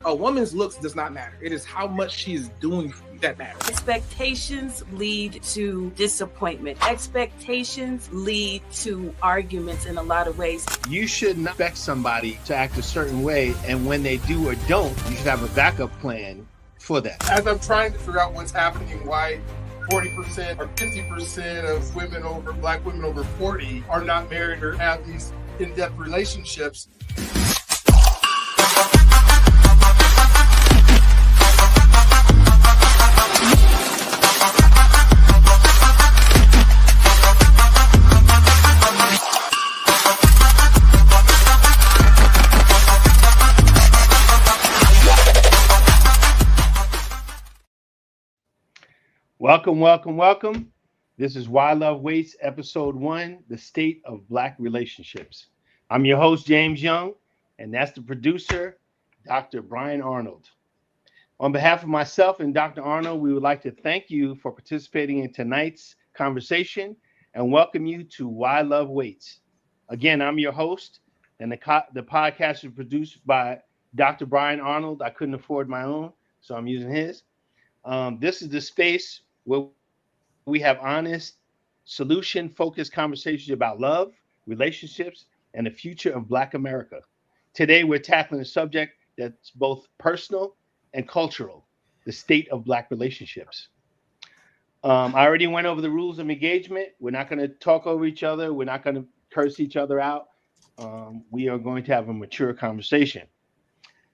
A woman's looks does not matter. It is how much she is doing for you that matters. Expectations lead to disappointment. Expectations lead to arguments in a lot of ways. You should not expect somebody to act a certain way, and when they do or don't, you should have a backup plan for that. As I'm trying to figure out what's happening, why 40% or 50% of black women over 40 are not married or have these in-depth relationships. Welcome. This is Why Love Waits, Episode 1, The State of Black Relationships. I'm your host, James Young, and that's the producer, Dr. Brian Arnold. On behalf of myself and Dr. Arnold, we would like to thank you for participating in tonight's conversation and welcome you to Why Love Waits. Again, I'm your host, and the podcast is produced by Dr. Brian Arnold. I couldn't afford my own, so I'm using his. This is the space where we have honest, solution-focused conversations about love, relationships, and the future of Black America. Today, we're tackling a subject that's both personal and cultural, the state of Black relationships. I already went over the rules of engagement. We're not going to talk over each other. We're not going to curse each other out. We are going to have a mature conversation.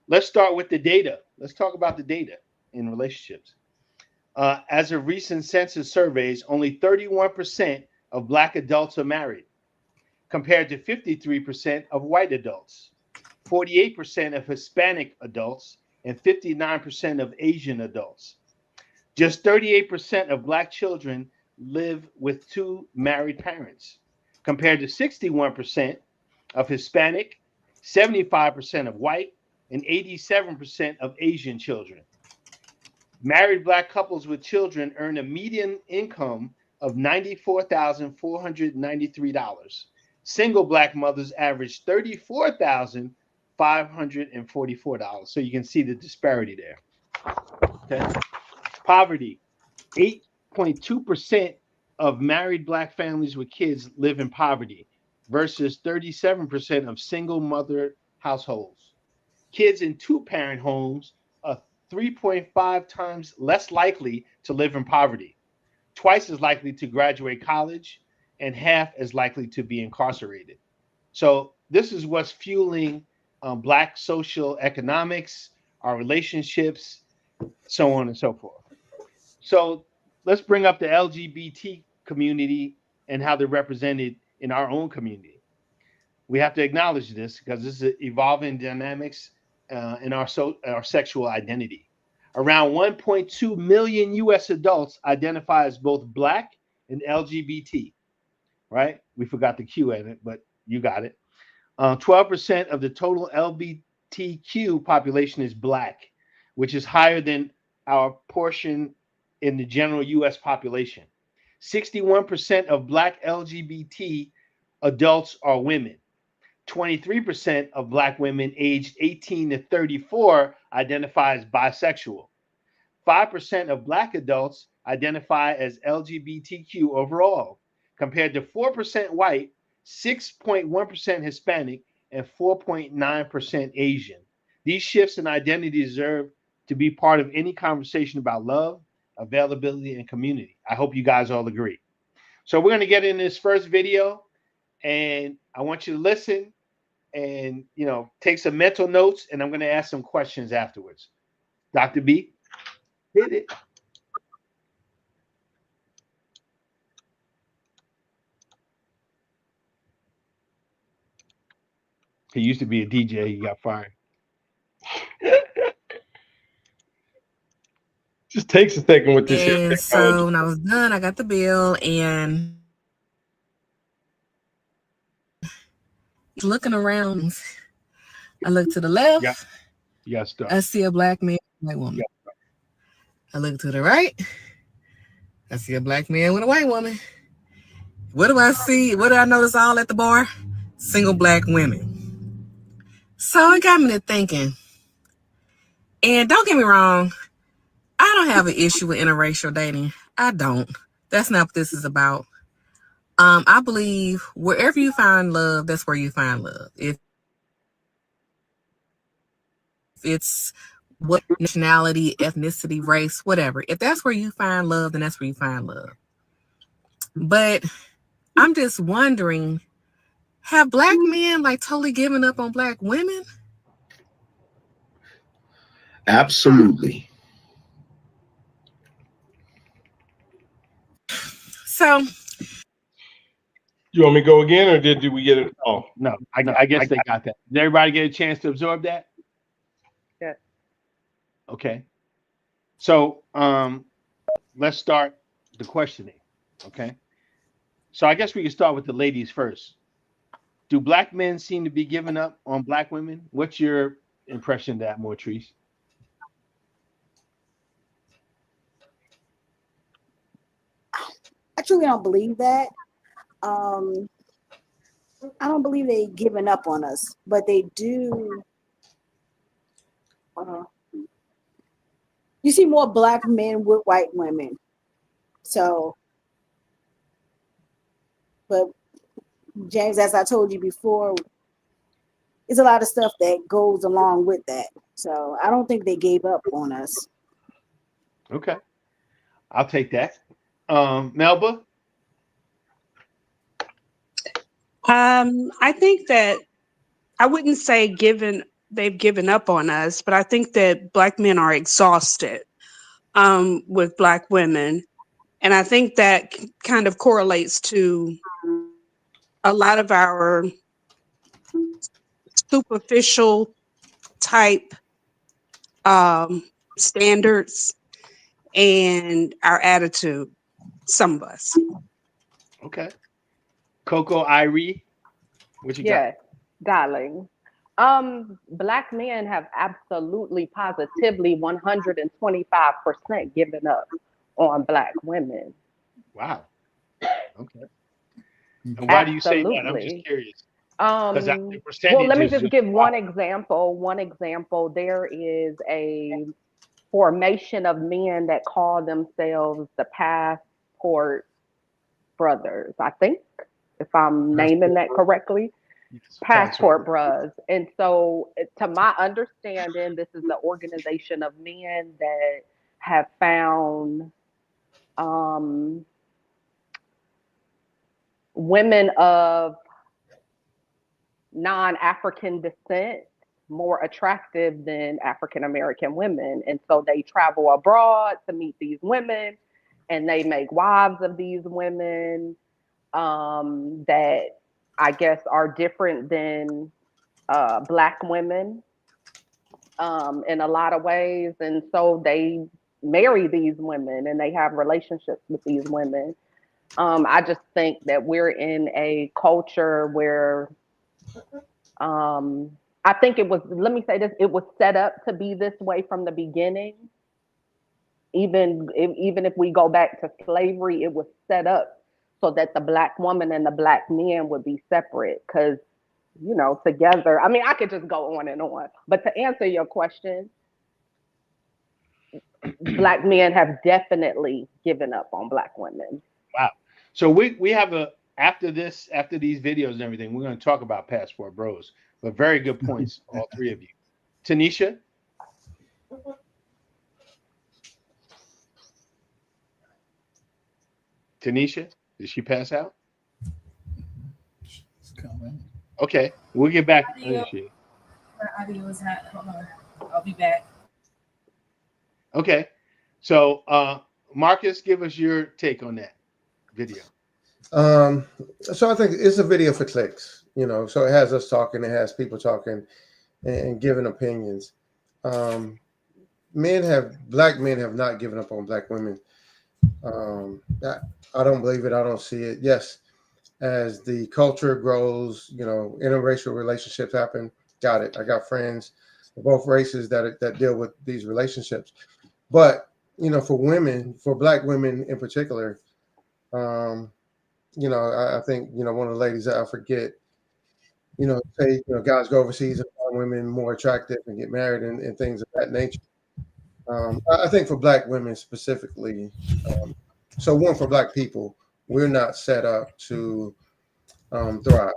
Let's start with the data. Let's talk about the data in relationships. As of recent census surveys, only 31% of Black adults are married, compared to 53% of white adults, 48% of Hispanic adults, and 59% of Asian adults. Just 38% of Black children live with two married parents, compared to 61% of Hispanic, 75% of white, and 87% of Asian children. Married Black couples with children earn a median income of $94,493. Single Black mothers average $34,544. So you can see the disparity there. Okay. Poverty. 8.2% of married Black families with kids live in poverty versus 37% of single mother households. Kids in two-parent homes are 3.5 times less likely to live in poverty, twice as likely to graduate college, and half as likely to be incarcerated. So this is what's fueling Black social economics, our relationships, so on and so forth. So let's bring up the LGBT community and how they're represented in our own community. We have to acknowledge this because this is evolving dynamics in our sexual identity. Around 1.2 million U.S. adults identify as both Black and LGBT, right? We forgot the Q in it, but you got it. 12% of the total LGBTQ population is Black, which is higher than our portion in the general U.S. population. 61% of Black LGBT adults are women. 23% of Black women aged 18 to 34 identify as bisexual. 5% of Black adults identify as LGBTQ overall, compared to 4% white, 6.1% Hispanic, and 4.9% Asian. These shifts in identity deserve to be part of any conversation about love, availability, and community. I hope you guys all agree. So we're going to get in this first video, and I want you to listen and, take some mental notes, and I'm going to ask some questions afterwards. Dr. B, hit it. He used to be a DJ. He got fired. Just takes a second with this shit. So when I was done, I got the bill and looking around, I look to the left. Yeah. Yes, I see a Black man, white woman. Yeah. I look to the right. I see a Black man with a white woman. What do I see? What do I notice all at the bar? Single Black women. So it got me to thinking, And don't get me wrong, I don't have an issue with interracial dating. I don't. That's not what this is about. I believe wherever you find love, that's where you find love. If it's what nationality, ethnicity, race, whatever. If that's where you find love, then that's where you find love. But I'm just wondering, have black men like totally given up on black women? Absolutely. So, You want me to go again, or did we get it all? No, I guess they got that. Did everybody get a chance to absorb that? Yeah. Okay. So let's start the questioning. Okay. So I guess we can start with the ladies first. Do black men seem to be giving up on black women? What's your impression of that, Motrice? I truly don't believe that. I don't believe they've given up on us, but they do. You see more black men with white women. So, but James, as I told you before, there's a lot of stuff that goes along with that. So I don't think they gave up on us. Okay. I'll take that. Melba? I think that I wouldn't say they've given up on us, but I think that black men are exhausted with black women. And I think that kind of correlates to a lot of our superficial type standards and our attitude, some of us. Okay. Coco, Irie, what you got? Yes, darling. Black men have absolutely, positively, 125% given up on black women. Wow. Okay. And why do you say that? I'm just Absolutely. curious. Well, let me just give one example. There is a formation of men that call themselves the Passport Brothers, I think, if I'm naming that correctly. Passport Bros. And so, to my understanding, this is the organization of men that have found women of non-African descent more attractive than African American women. And so they travel abroad to meet these women, and they make wives of these women that I guess are different than black women in a lot of ways. And so they marry these women and they have relationships with these women. I just think that we're in a culture where I think it was, let me say this, it was set up to be this way from the beginning. Even if we go back to slavery, it was set up so that the black woman and the black men would be separate, because, you know, together, I mean, I could just go on and on. But to answer your question, black men have definitely given up on black women. Wow. So we have after these videos and everything, we're going to talk about Passport Bros. But very good points, all three of you. Tanisha? Tanisha, did she pass out? Okay, we'll get back. Audio is not. Hold on. I'll be back. Okay, so Marcus, give us your take on that video. So I think it's a video for clicks, you know, so it has us talking, it has people talking and giving opinions. Black men have not given up on black women. I don't believe it. I don't see it. Yes, as the culture grows, you know, interracial relationships happen. Got it. I got friends of both races that deal with these relationships. But, you know, for black women in particular, you know, I think, you know, one of the ladies that I forget, you know, say, you know, guys go overseas and find women more attractive and get married and things of that nature. I think for Black women specifically, so one, for Black people, we're not set up to thrive.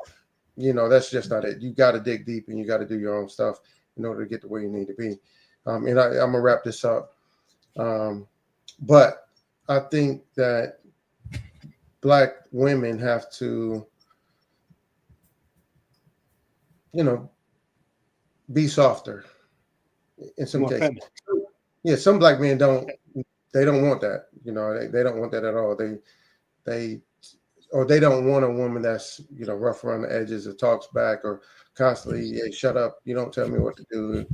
You know, that's just not it. You got to dig deep and you got to do your own stuff in order to get to where you need to be. And I'm gonna wrap this up. But I think that Black women have to, you know, be softer in some More cases. feminine. Yeah, some Black men don't. They don't want that. You know, they don't want that at all. They or they don't want a woman that's, you know, rough around the edges or talks back or constantly, hey, shut up, you don't tell me what to do.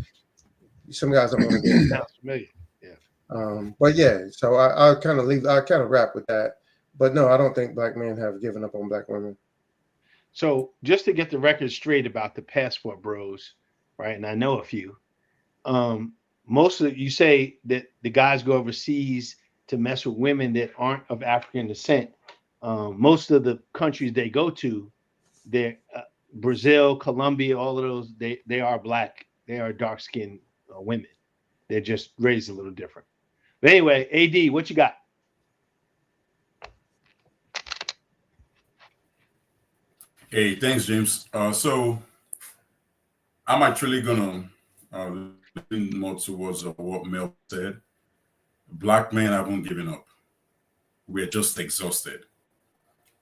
Some guys don't want to do that. Sounds familiar. Yeah. But yeah, so I kind of wrap with that. But no, I don't think Black men have given up on Black women. So just to get the record straight about the passport bros, right? And I know a few. Most of you say that the guys go overseas to mess with women that aren't of African descent. Most of the countries they go to, they're Brazil, Colombia, all of those, they are Black. They are dark-skinned women. They're just raised a little different. But anyway, AD, what you got? Hey, thanks, James. So I'm actually gonna lean more towards what Mel said. Black men haven't given up. We're just exhausted.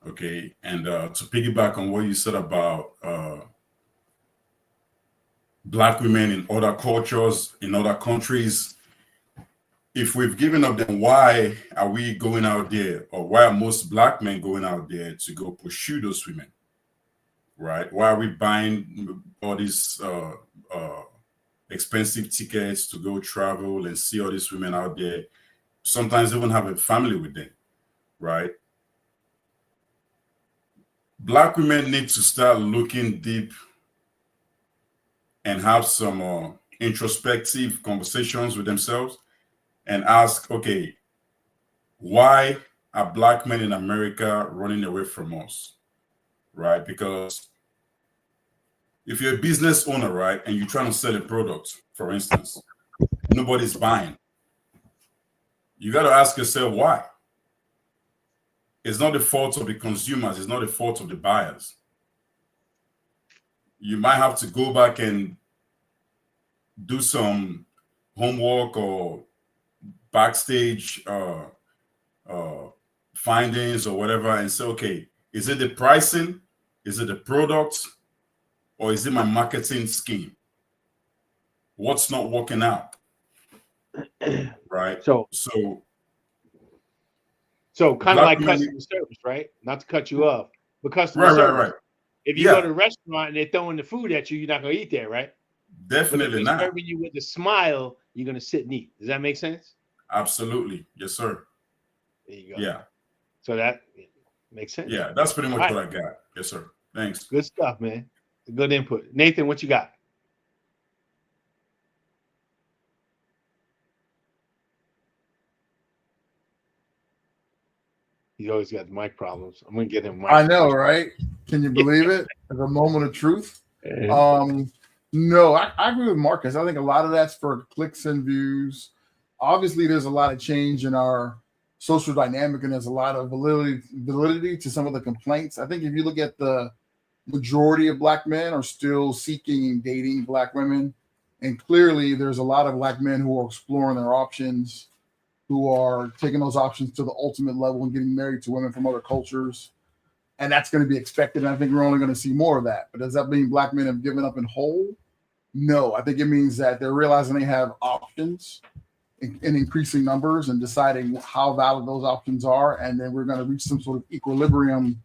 Okay, and to piggyback on what you said about Black women in other cultures, in other countries, if we've given up, then why are we going out there, or why are most Black men going out there to go pursue those women? Right? Why are we buying all these expensive tickets to go travel and see all these women out there? Sometimes even have a family with them, right? Black women need to start looking deep and have some introspective conversations with themselves and ask, okay, why are Black men in America running away from us, right? Because if you're a business owner, right, and you're trying to sell a product, for instance, nobody's buying. You got to ask yourself why. It's not the fault of the consumers. It's not the fault of the buyers. You might have to go back and do some homework or backstage findings or whatever and say, okay, is it the pricing? Is it the product? Or is it my marketing scheme? What's not working out? Right? So kind of like customer service, right? Not to cut you off, but customer service. Right. If you go to a restaurant and they're throwing the food at you, you're not going to eat there, right? Definitely not. If they're serving you with a smile, you're going to sit and eat. Does that make sense? Absolutely. Yes, sir. There you go. Yeah. So that makes sense. Yeah, that's pretty much what I got. Yes, sir. Thanks. Good stuff, man. Good input. Nathan, what you got? He's always got mic problems. I'm gonna get him. I know, right? Can you believe it? At a moment of truth. No, I agree with Marcus. I think a lot of that's for clicks and views. Obviously, there's a lot of change in our social dynamic, and there's a lot of validity to some of the complaints. I think if you look at the majority of Black men are still seeking and dating Black women, and clearly there's a lot of Black men who are exploring their options, who are taking those options to the ultimate level and getting married to women from other cultures. And that's going to be expected. And I think we're only going to see more of that. But does that mean Black men have given up in whole? No, I think it means that they're realizing they have options in increasing numbers and deciding how valid those options are. And then we're going to reach some sort of equilibrium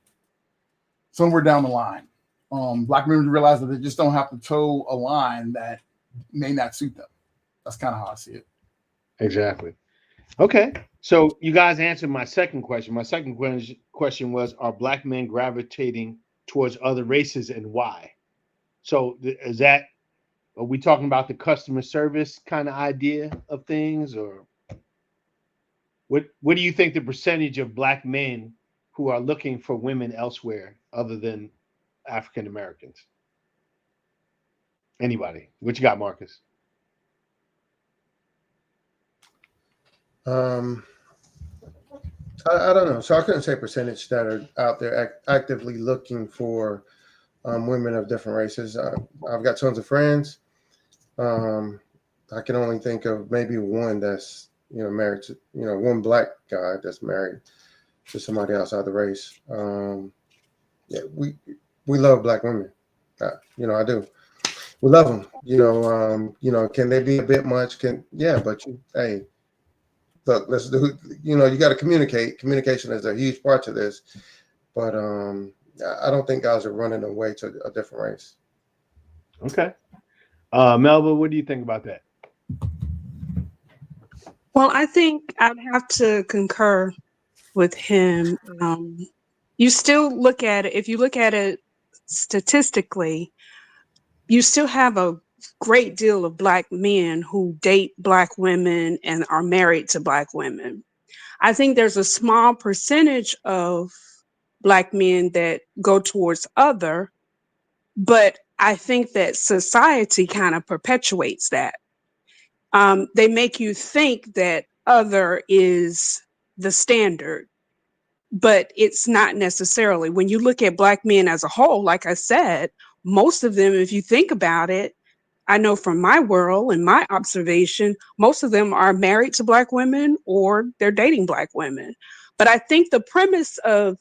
somewhere down the line. Black men realize that they just don't have to toe a line that may not suit them. That's kind of how I see it. Exactly. Okay, so you guys answered my second question. My second question was, are Black men gravitating towards other races and why? So are we talking about the customer service kind of idea of things, or what do you think the percentage of Black men who are looking for women elsewhere other than African Americans? Anybody? What you got, Marcus? Um, I don't know. So I couldn't say percentage that are out there actively looking for women of different races. I've got tons of friends. I can only think of maybe one that's married to one black guy that's married to somebody outside the race. Yeah, we love black women. I do. We love them. Can they be a bit much? But hey, look, let's do. You got to communicate. Communication is a huge part to this. But I don't think guys are running away to a different race. Okay. Melba, what do you think about that? Well, I think I'd have to concur with him. You still look at it, if you look at it statistically, you still have a great deal of black men who date black women and are married to black women. I think there's a small percentage of black men that go towards other, but I think that society kind of perpetuates that. They make you think that other is the standard, but it's not necessarily. When you look at black men as a whole, like I said, most of them, if you think about it, I know from my world and my observation, most of them are married to black women or they're dating black women. But I think the premise of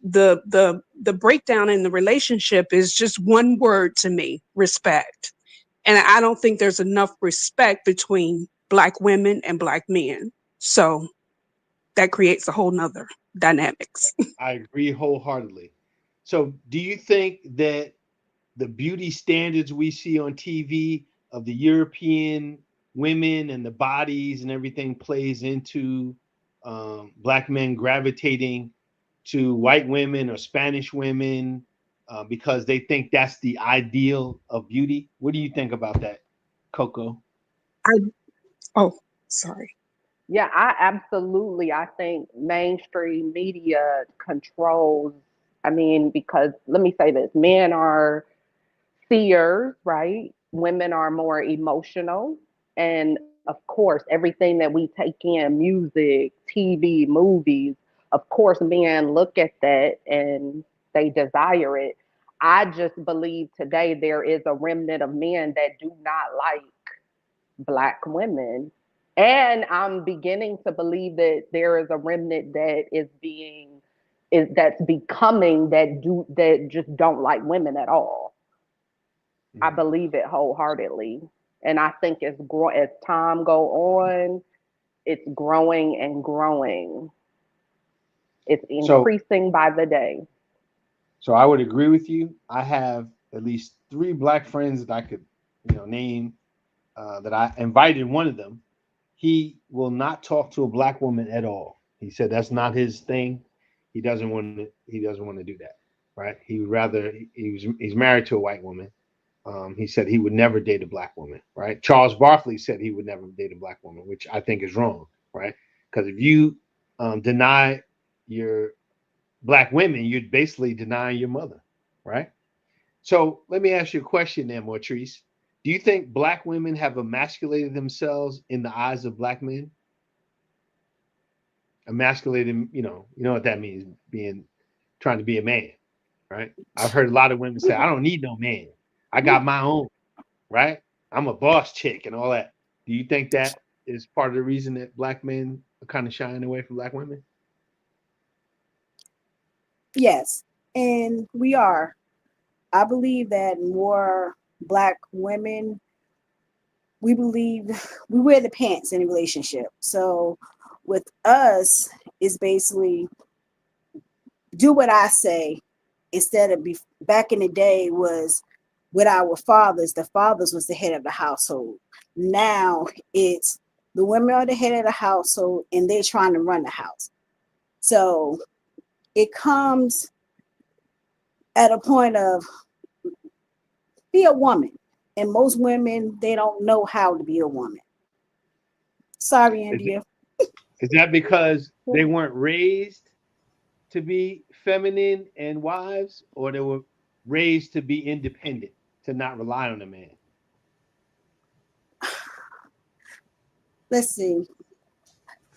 the breakdown in the relationship is just one word to me: respect. And I don't think there's enough respect between black women and black men. So that creates a whole nother dynamics. I agree wholeheartedly. So do you think that the beauty standards we see on TV of the European women and the bodies and everything plays into black men gravitating to white women or Spanish women because they think that's the ideal of beauty? What do you think about that, Coco? Sorry. Yeah, I think mainstream media controls. I mean, because let me say this: men are seers, right? Women are more emotional, and of course, everything that we take in, music, TV, movies. Of course, men look at that and they desire it. I just believe today there is a remnant of men that do not like black women. And I'm beginning to believe that there is a remnant that that's becoming that just don't like women at all. I believe it wholeheartedly. And I think as time go on, it's growing and growing. It's increasing by the day. So I would agree with you. I have at least 3 black friends that I could, name that I invited one of them. He will not talk to a black woman at all. He said that's not his thing. He doesn't want to do that. Right? He would rather he's married to a white woman. He said he would never date a black woman. Right? Charles Barkley said he would never date a black woman, which I think is wrong. Right? Because if you deny your black women, you're basically denying your mother. Right? So let me ask you a question then, Motrice. Do you think black women have emasculated themselves in the eyes of black men? Emasculated, you know what that means, trying to be a man, right? I've heard a lot of women say, I don't need no man. I got my own, right? I'm a boss chick and all that. Do you think that is part of the reason that black men are kind of shying away from black women? Yes, and we are. I believe that more black women, we believe we wear the pants in a relationship. So with us, it's basically do what I say instead of back in the day was with our fathers. The fathers was the head of the household. Now it's the women are the head of the household and they're trying to run the house. So it comes at a point of be a woman. And most women, they don't know how to be a woman. Sorry, India. Is that because they weren't raised to be feminine and wives, or they were raised to be independent, to not rely on a man? Let's see.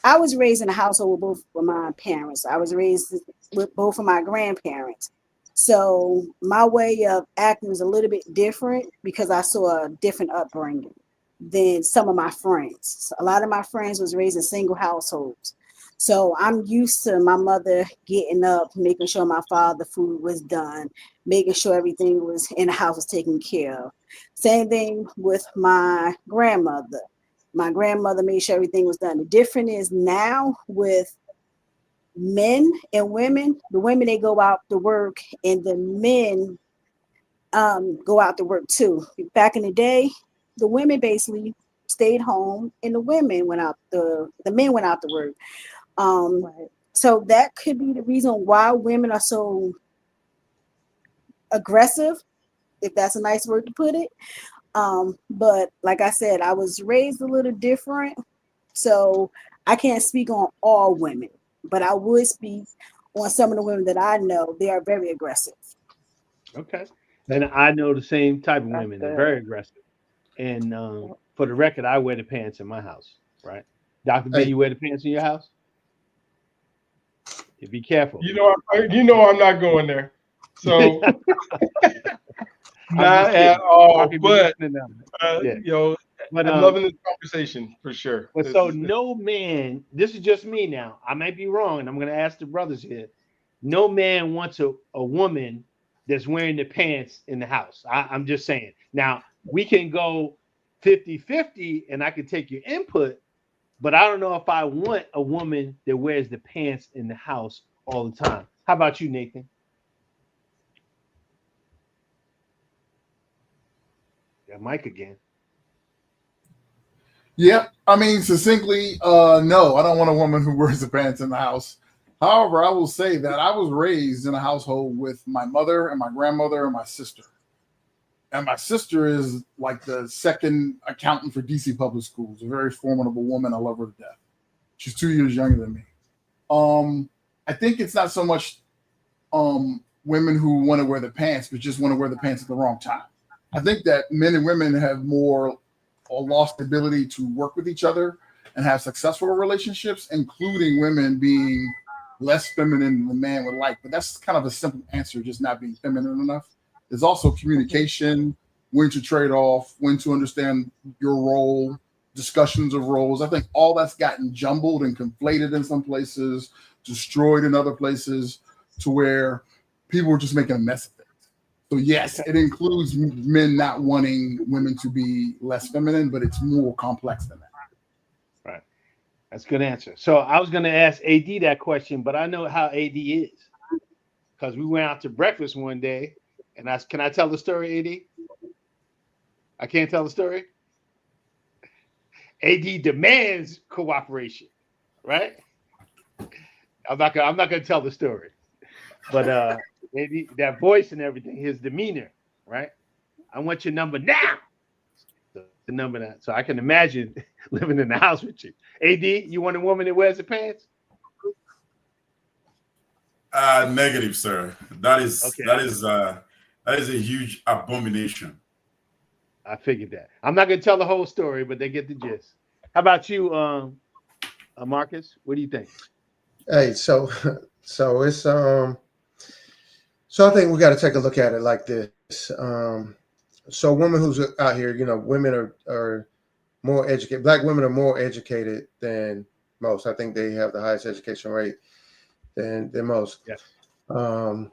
I was raised in a household with both of my parents. I was raised with both of my grandparents. So my way of acting was a little bit different because I saw a different upbringing than some of my friends. A lot of my friends was raised in single households. So I'm used to my mother getting up, making sure my father food was done, making sure everything was in the house was taken care of. Same thing with my grandmother. My grandmother made sure everything was done. The difference is now with men and women, the women, they go out to work and the men go out to work too. Back in the day, the women basically stayed home and the women went out, the men went out to work. So that could be the reason why women are so aggressive, if that's a nice word to put it. But like I said, I was raised a little different, so I can't speak on all women, but I would speak on some of the women that I know. They are very aggressive. Okay. And I know the same type of women. They're very aggressive. And for the record, I wear the pants in my house, right? Dr. B, you wear the pants in your house? You be careful. You know I'm not going there. So not at all. But I'm loving this conversation for sure. But so no man, this is just me now. I might be wrong, and I'm going to ask the brothers here. No man wants a woman that's wearing the pants in the house. I'm just saying. Now, we can go 50-50, and I can take your input, but I don't know if I want a woman that wears the pants in the house all the time. How about you, Nathan? Yeah, Mike again. Yep. I mean, succinctly, no, I don't want a woman who wears the pants in the house. However, I will say that I was raised in a household with my mother and my grandmother and my sister. And my sister is like the second accountant for DC Public Schools, a very formidable woman. I love her to death. She's 2 years younger than me. I think it's not so much women who want to wear the pants, but just want to wear the pants at the wrong time. I think that men and women have more or lost the ability to work with each other and have successful relationships, including women being less feminine than the man would like. But that's kind of a simple answer, just not being feminine enough. There's also communication, when to trade off, when to understand your role, discussions of roles. I think all that's gotten jumbled and conflated in some places, destroyed in other places, to where people are just making a mess of it. So yes, it includes men not wanting women to be less feminine, but it's more complex than that. Right. That's a good answer. So I was going to ask AD that question, but I know how AD is because we went out to breakfast one day, and can I tell the story, AD? I can't tell the story. AD demands cooperation, right? I'm not gonna tell the story, but AD, that voice and everything, his demeanor, right? I want your number now. The number now. So I can imagine living in the house with you. AD, you want a woman that wears the pants? Negative, sir. That is a huge abomination. I figured that. I'm not gonna tell the whole story, but they get the gist. How about you, Marcus? What do you think? Hey, so it's so I think we got to take a look at it like this. So women who's out here, women are more educated. Black women are more educated than most. I think they have the highest education rate than most. Yes. And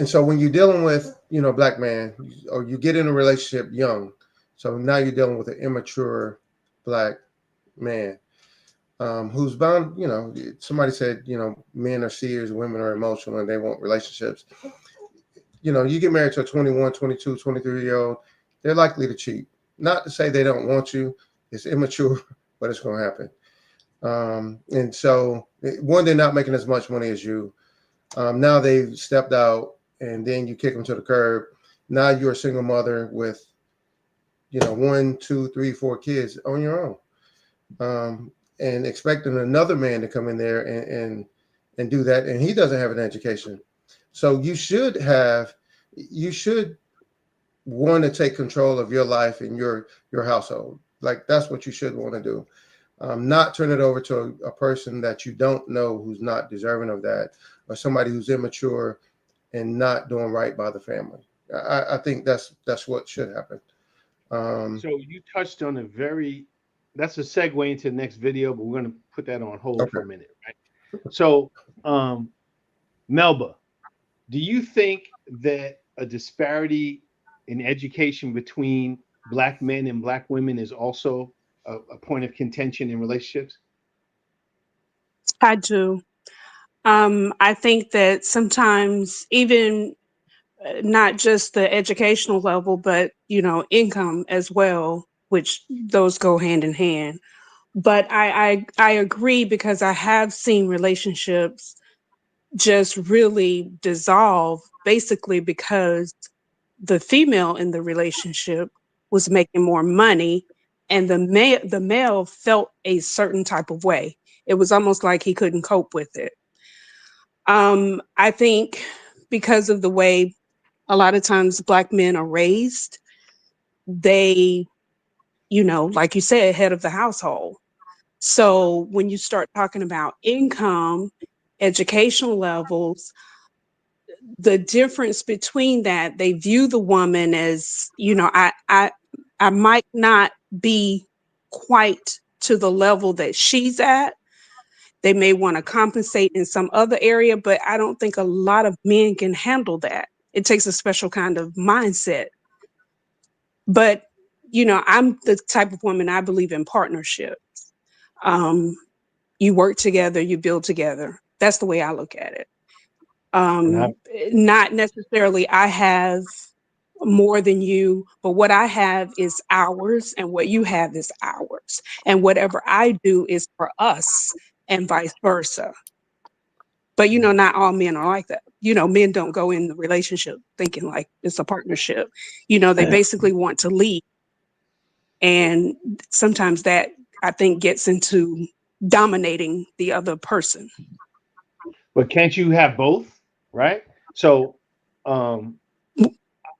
so when you're dealing with, black man, or you get in a relationship young, so now you're dealing with an immature black man who's bound, somebody said, men are seers, women are emotional, and they want relationships. You get married to a 21, 22, 23-year-old, they're likely to cheat. Not to say they don't want you. It's immature, but it's going to happen. And so, one, they're not making as much money as you. Now they've stepped out, and then you kick them to the curb. Now you're a single mother with, 1, 2, 3, 4 kids on your own. And expecting another man to come in there and do that. And he doesn't have an education. So you should want to take control of your life and your household. Like, that's what you should want to do. Not turn it over to a person that you don't know who's not deserving of that, or somebody who's immature and not doing right by the family. I think that's what should happen. So you touched on that's a segue into the next video, but we're going to put that on hold for a minute, right? So, Melba, do you think that a disparity in education between Black men and Black women is also a point of contention in relationships? I do. I think that sometimes even not just the educational level, but income as well, which those go hand in hand. But I agree, because I have seen relationships just really dissolve, basically because the female in the relationship was making more money, and the male felt a certain type of way. It was almost like he couldn't cope with it. I think because of the way a lot of times Black men are raised, they, like you said, head of the household. So when you start talking about income, educational levels, the difference between that, they view the woman as, I might not be quite to the level that she's at. They may want to compensate in some other area, but I don't think a lot of men can handle that. It takes a special kind of mindset. But, I'm the type of woman, I believe in partnership. You work together, you build together. That's the way I look at it. Not necessarily I have more than you, but what I have is ours, and what you have is ours. And whatever I do is for us, and vice versa. But not all men are like that. Men don't go in the relationship thinking like it's a partnership. They basically want to lead. And sometimes that, I think, gets into dominating the other person. But can't you have both, right? So in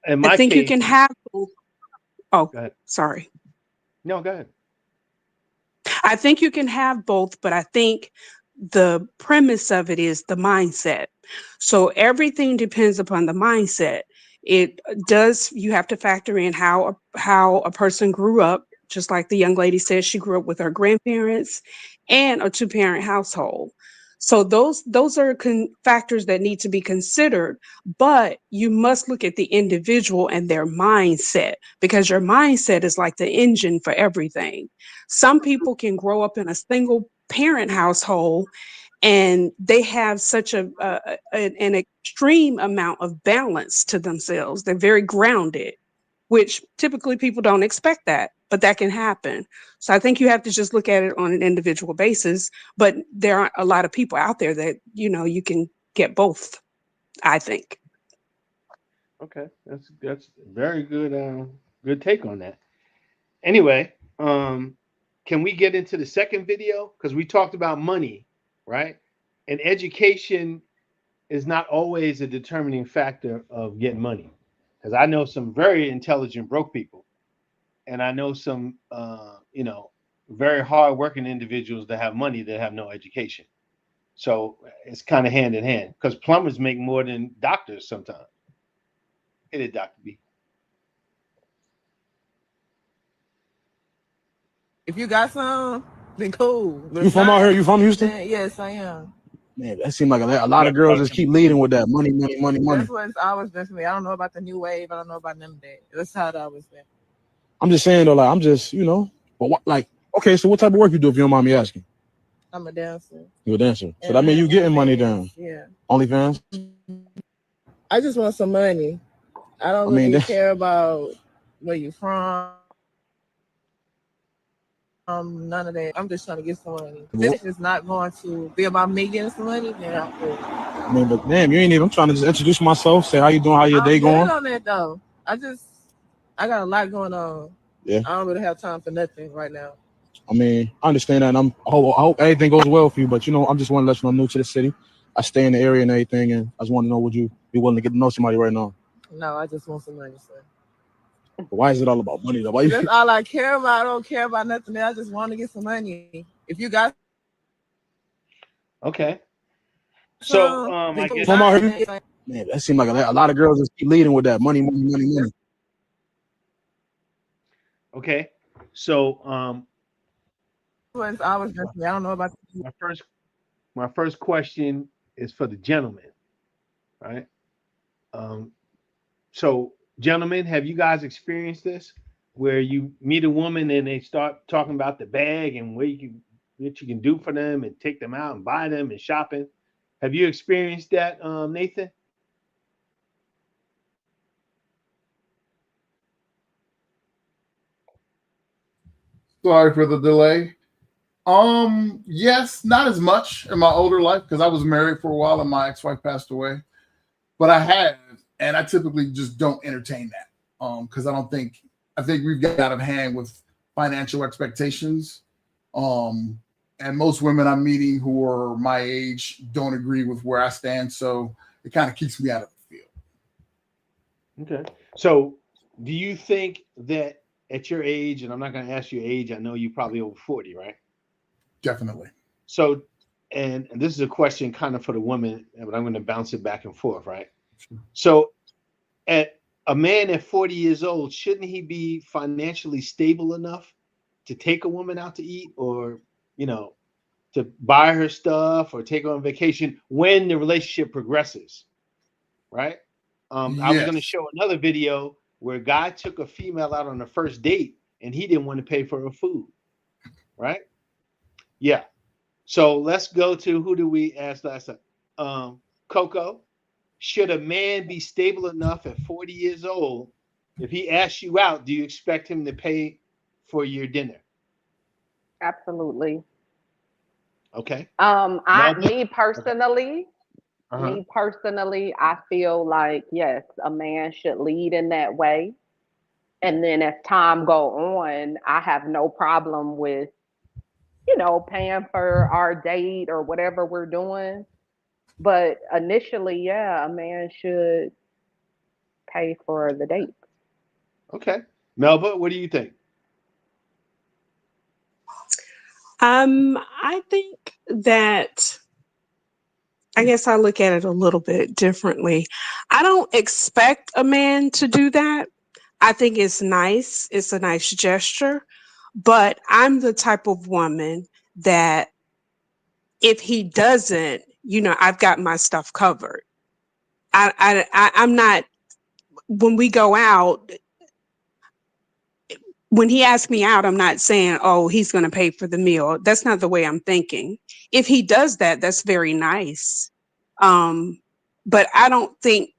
my I think case, you can have both. Oh, go ahead. Sorry. No, go ahead. I think you can have both, but I think the premise of it is the mindset. So everything depends upon the mindset. You have to factor in how a person grew up, just like the young lady said, she grew up with her grandparents and a 2-parent household. So those are factors that need to be considered, but you must look at the individual and their mindset, because your mindset is like the engine for everything. Some people can grow up in a single parent household and they have such an extreme amount of balance to themselves. They're very grounded, which typically people don't expect that, but that can happen. So I think you have to just look at it on an individual basis, but there aren't a lot of people out there that, you can get both, I think. Okay, that's very good good take on that. Anyway, can we get into the second video? Because we talked about money, right? And education is not always a determining factor of getting money. Because I know some very intelligent broke people, and I know some very hardworking individuals that have money that have no education. So it's kind of hand in hand, because plumbers make more than doctors sometimes. Hit it, Dr. B. If you got some, then cool. But You from out here? You from Houston? Yes, I am. Man, that seems like a lot of girls just keep leading with that money. That's what it's always been for me. I don't know about the new wave. I don't know about none of that. That's how it always been. I'm just saying though, like I'm just, but okay, so what type of work you do if you don't mind me asking? I'm a dancer. You're a dancer. So that means you getting money down. Yeah. OnlyFans? I just want some money. I don't really care about where you from. None of that. I'm just trying to get some money. If it's not going to be about me getting some money, then I'm good. I mean, but damn, you ain't even. I'm trying to just introduce myself, say how you doing, how your day going. On that though. I got a lot going on. Yeah. I don't really have time for nothing right now. I mean, I understand that, and I hope everything goes well for you. But I'm just want to let you know I'm new to the city. I stay in the area and everything, and I just want to know, would you be willing to get to know somebody right now? No, I just want some money, sir. Why is it all about money though? Why That's all I care about. I don't care about nothing else. I just want to get some money. If you got Okay. So I guess man, that seemed like a lot of girls just keep leading with that money, money, money, money. okay. So I was just, I don't know about my first question is for the gentleman, right? So gentlemen, have you guys experienced this where you meet a woman and they start talking about the bag and what you can do for them and take them out and buy them and shopping? Have you experienced that, Nathan? Sorry for the delay. Yes, not as much in my older life because I was married for a while and my ex-wife passed away. But I have, and I typically just don't entertain that. Because I think we've got out of hand with financial expectations. And most women I'm meeting who are my age don't agree with where I stand. So it kind of keeps me out of the field. Okay. So do you think that at your age, and I'm not going to ask your age, I know you're probably over 40, right? Definitely. So, and this is a question kind of for the woman, but I'm going to bounce it back and forth, right? So at a man at 40 years old, shouldn't he be financially stable enough to take a woman out to eat or, to buy her stuff or take her on vacation when the relationship progresses, right? I was going to show another video where a guy took a female out on a first date and he didn't want to pay for her food, right? Yeah. So let's go to, who did we ask last time? Coco, should a man be stable enough at 40 years old? If he asks you out, do you expect him to pay for your dinner? Absolutely. Okay. Me personally, I feel like, yes, a man should lead in that way. And then as time go on, I have no problem with, paying for our date or whatever we're doing. But initially, yeah, a man should pay for the date. Okay. Melba, what do you think? I think that I guess I look at it a little bit differently. I don't expect a man to do that. I think it's nice. It's a nice gesture. But I'm the type of woman that if he doesn't, I've got my stuff covered. I'm not, when we go out, when he asks me out, I'm not saying, oh, he's going to pay for the meal. That's not the way I'm thinking. If he does that, that's very nice. But I don't think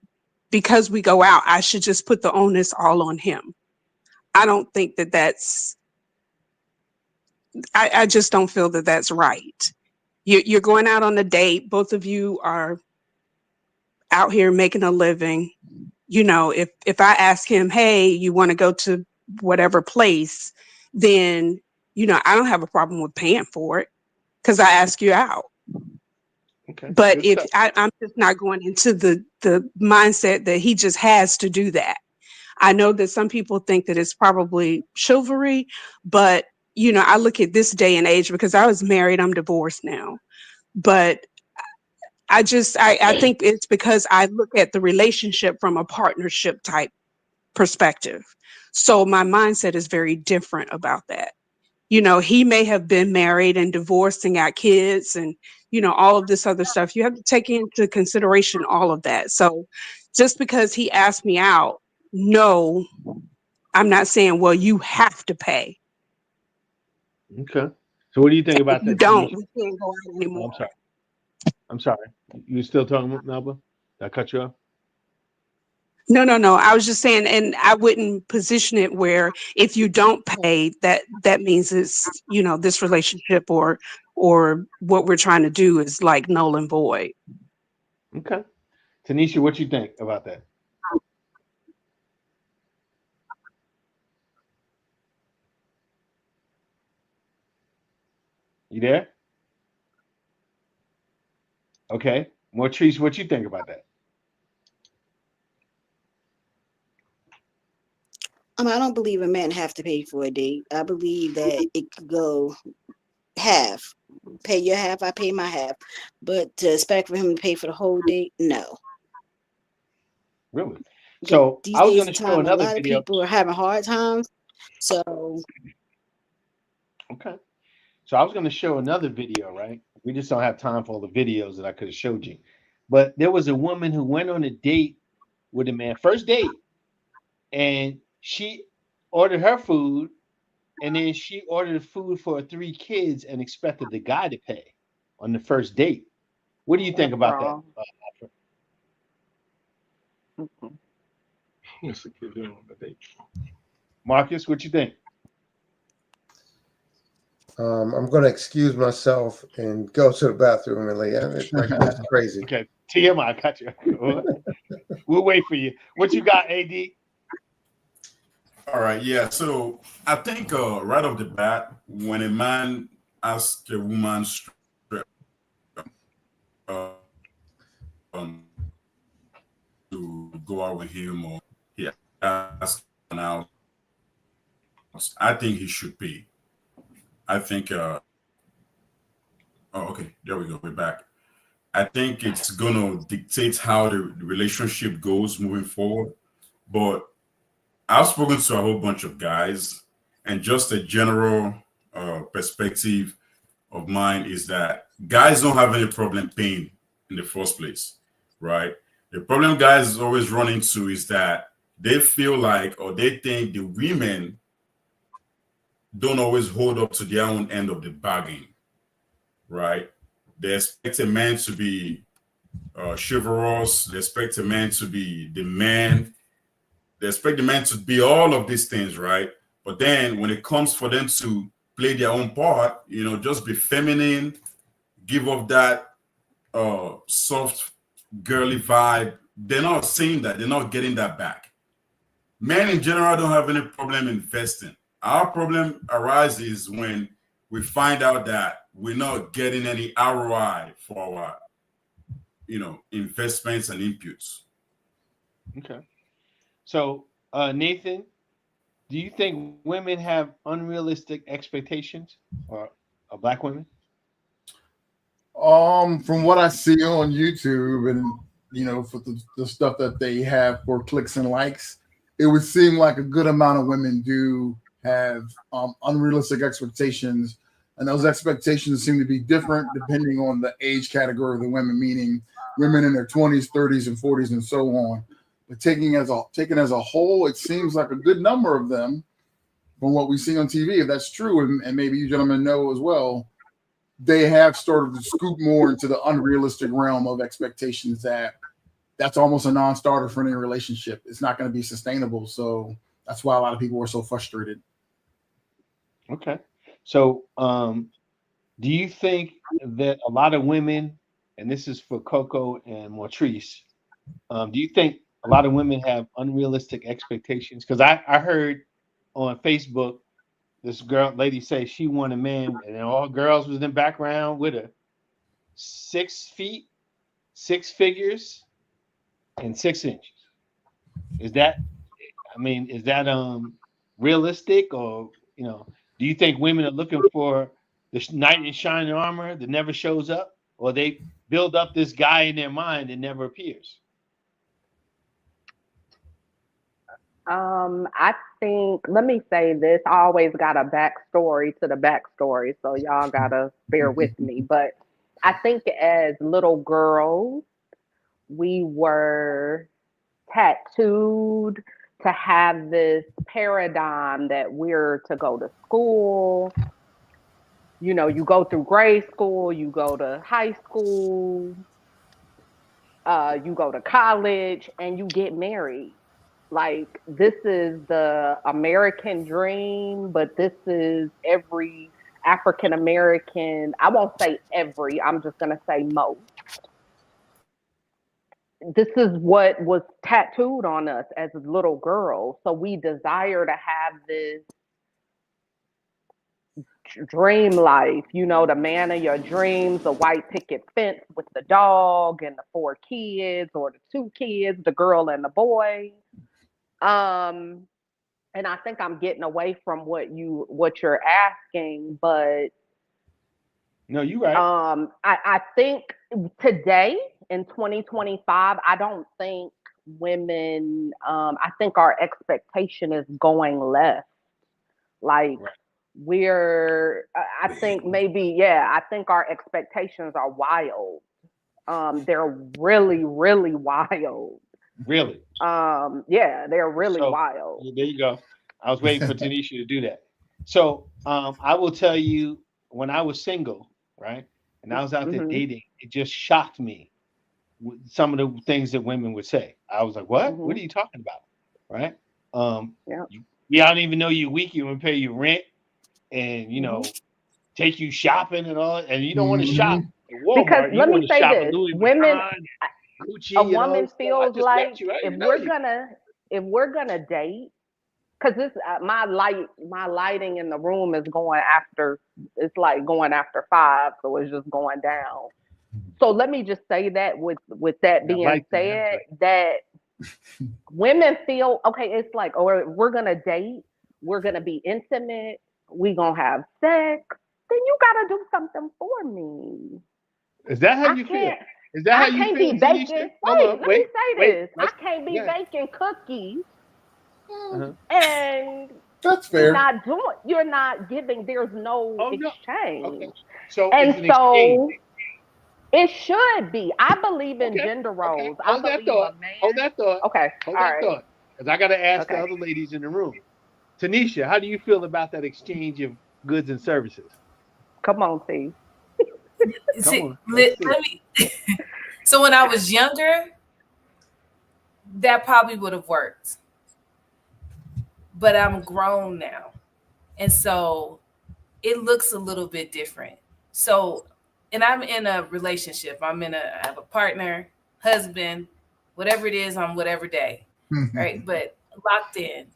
because we go out, I should just put the onus all on him. I don't think that I just don't feel that that's right. You're going out on a date. Both of you are out here making a living. If I ask him, hey, you want to go to whatever place, then, I don't have a problem with paying for it because I ask you out. Okay. But if I'm just not going into the mindset that he just has to do that. I know that some people think that it's probably chivalry, but I look at this day and age because I was married, I'm divorced now. But I think it's because I look at the relationship from a partnership type perspective. So my mindset is very different about that. He may have been married and divorced and got kids and, all of this other stuff. You have to take into consideration all of that. So just because he asked me out, no, I'm not saying, well, you have to pay. Okay. So what do you think about that? You don't. We can't go out anymore. I'm sorry. You still talking about Melba? Did I cut you off? No. I was just saying, and I wouldn't position it where if you don't pay, that means it's, this relationship or what we're trying to do is like null and void. Okay. Tanisha, what you think about that? You there? Okay. Maurice, what you think about that? I don't believe a man have to pay for a date. I believe that it could go half. Pay your half, I pay my half. But to expect for him to pay for the whole date, no. Really? So These I was days going of to show time, a another lot of video. people are having hard times. So Okay. So I was going to show another video, right? We just don't have time for all the videos that I could have showed you. But there was a woman who went on a date with a man, first date, and she ordered her food, and then she ordered food for 3 kids and expected the guy to pay on the first date. What do you think That's about that? wrong. Mhm. What's the kid doing on the date? Marcus, what you think? I'm going to excuse myself and go to the bathroom and lay down. That's crazy. Okay, TMI, I got you. We'll wait for you. What you got, AD? All right, yeah. So I think right off the bat, when a man asks a woman uh, to go out with him, or he asks an out, I think he should pay. I think. Oh, okay. There we go. We're back. I think it's gonna dictate how the relationship goes moving forward. But I've spoken to a whole bunch of guys, and just a general perspective of mine is that guys don't have any problem paying in the first place, right? The problem guys always run into is that they feel like, or they think the women don't always hold up to their own end of the bargain, right? They expect a man to be chivalrous. They expect a man to be the man. They expect the man to be all of these things, right? But then when it comes for them to play their own part, just be feminine, give off that soft, girly vibe, they're not seeing that. They're not getting that back. Men in general don't have any problem investing. Our problem arises when we find out that we're not getting any ROI for our, investments and inputs. Okay. So, Nathan, do you think women have unrealistic expectations, or black women? From what I see on YouTube and for the stuff that they have for clicks and likes, it would seem like a good amount of women do have unrealistic expectations, and those expectations seem to be different depending on the age category of the women, meaning women in their 20s, 30s, and 40s, and so on. But taken as a whole, it seems like a good number of them, from what we see on TV, if that's true, and maybe you gentlemen know as well, they have started to scoop more into the unrealistic realm of expectations that's almost a non-starter for any relationship. It's not going to be sustainable. So that's why a lot of people are so frustrated. Okay. So do you think that a lot of women, and this is for Coco and Montrese, do you think a lot of women have unrealistic expectations? Because I heard on Facebook this lady say she wanted a man, and all girls was in the background with her, 6 feet, 6 figures, and 6 inches. Is that realistic, or do you think women are looking for the knight in shining armor that never shows up, or they build up this guy in their mind that never appears? I think, let me say this, I always got a backstory to the backstory, so y'all gotta bear with me. But I think as little girls, we were tattooed to have this paradigm that we're to go to school. You go through grade school, you go to high school, you go to college, and you get married. Like, this is the American dream, but this is every African American, I won't say every, I'm just going to say most. This is what was tattooed on us as little girls. So we desire to have this dream life, the man of your dreams, the white picket fence with the dog and the 4 kids, or the 2 kids, the girl and the boy. and I think I'm getting away from what you're asking, but no, you're right. I think today in 2025, I don't think women. I think our expectation is going left. Like I think maybe, yeah, I think our expectations are wild. They're really, really wild. Really? Yeah, they're really wild. There you go. I was waiting for Tanisha to do that. So I will tell you, when I was single, right, and I was out there dating, it just shocked me with some of the things that women would say. I was like, "What? What are you talking about?" Right? Yeah, I don't even know you week. You want to pay your rent, and take you shopping and all, and you don't want to shop at Walmart. Because let me say this: women, Gucci, a woman feels like if we're gonna date, because this my lighting in the room is going after, it's like going after 5, so it's just going down. So let me just say that with that being said, that women feel okay. It's like, or we're gonna date, we're gonna be intimate, we gonna have sex. Then you gotta do something for me. Is that how you feel? Is that how you feel? I can't be baking. Let me say this. I can't be baking cookies. And that's fair. You're not giving. There's no exchange. Okay. So so it should be. I believe in gender roles. Hold that thought. Hold that thought. Okay. Hold that thought. Because I got to ask the other ladies in the room. Tanisha, how do you feel about that exchange of goods and services? Come on, T. So when I was younger, that probably would have worked. But I'm grown now. And so it looks a little bit different. So, and I'm in a relationship. I have a partner, husband, whatever it is on whatever day, right? But locked in.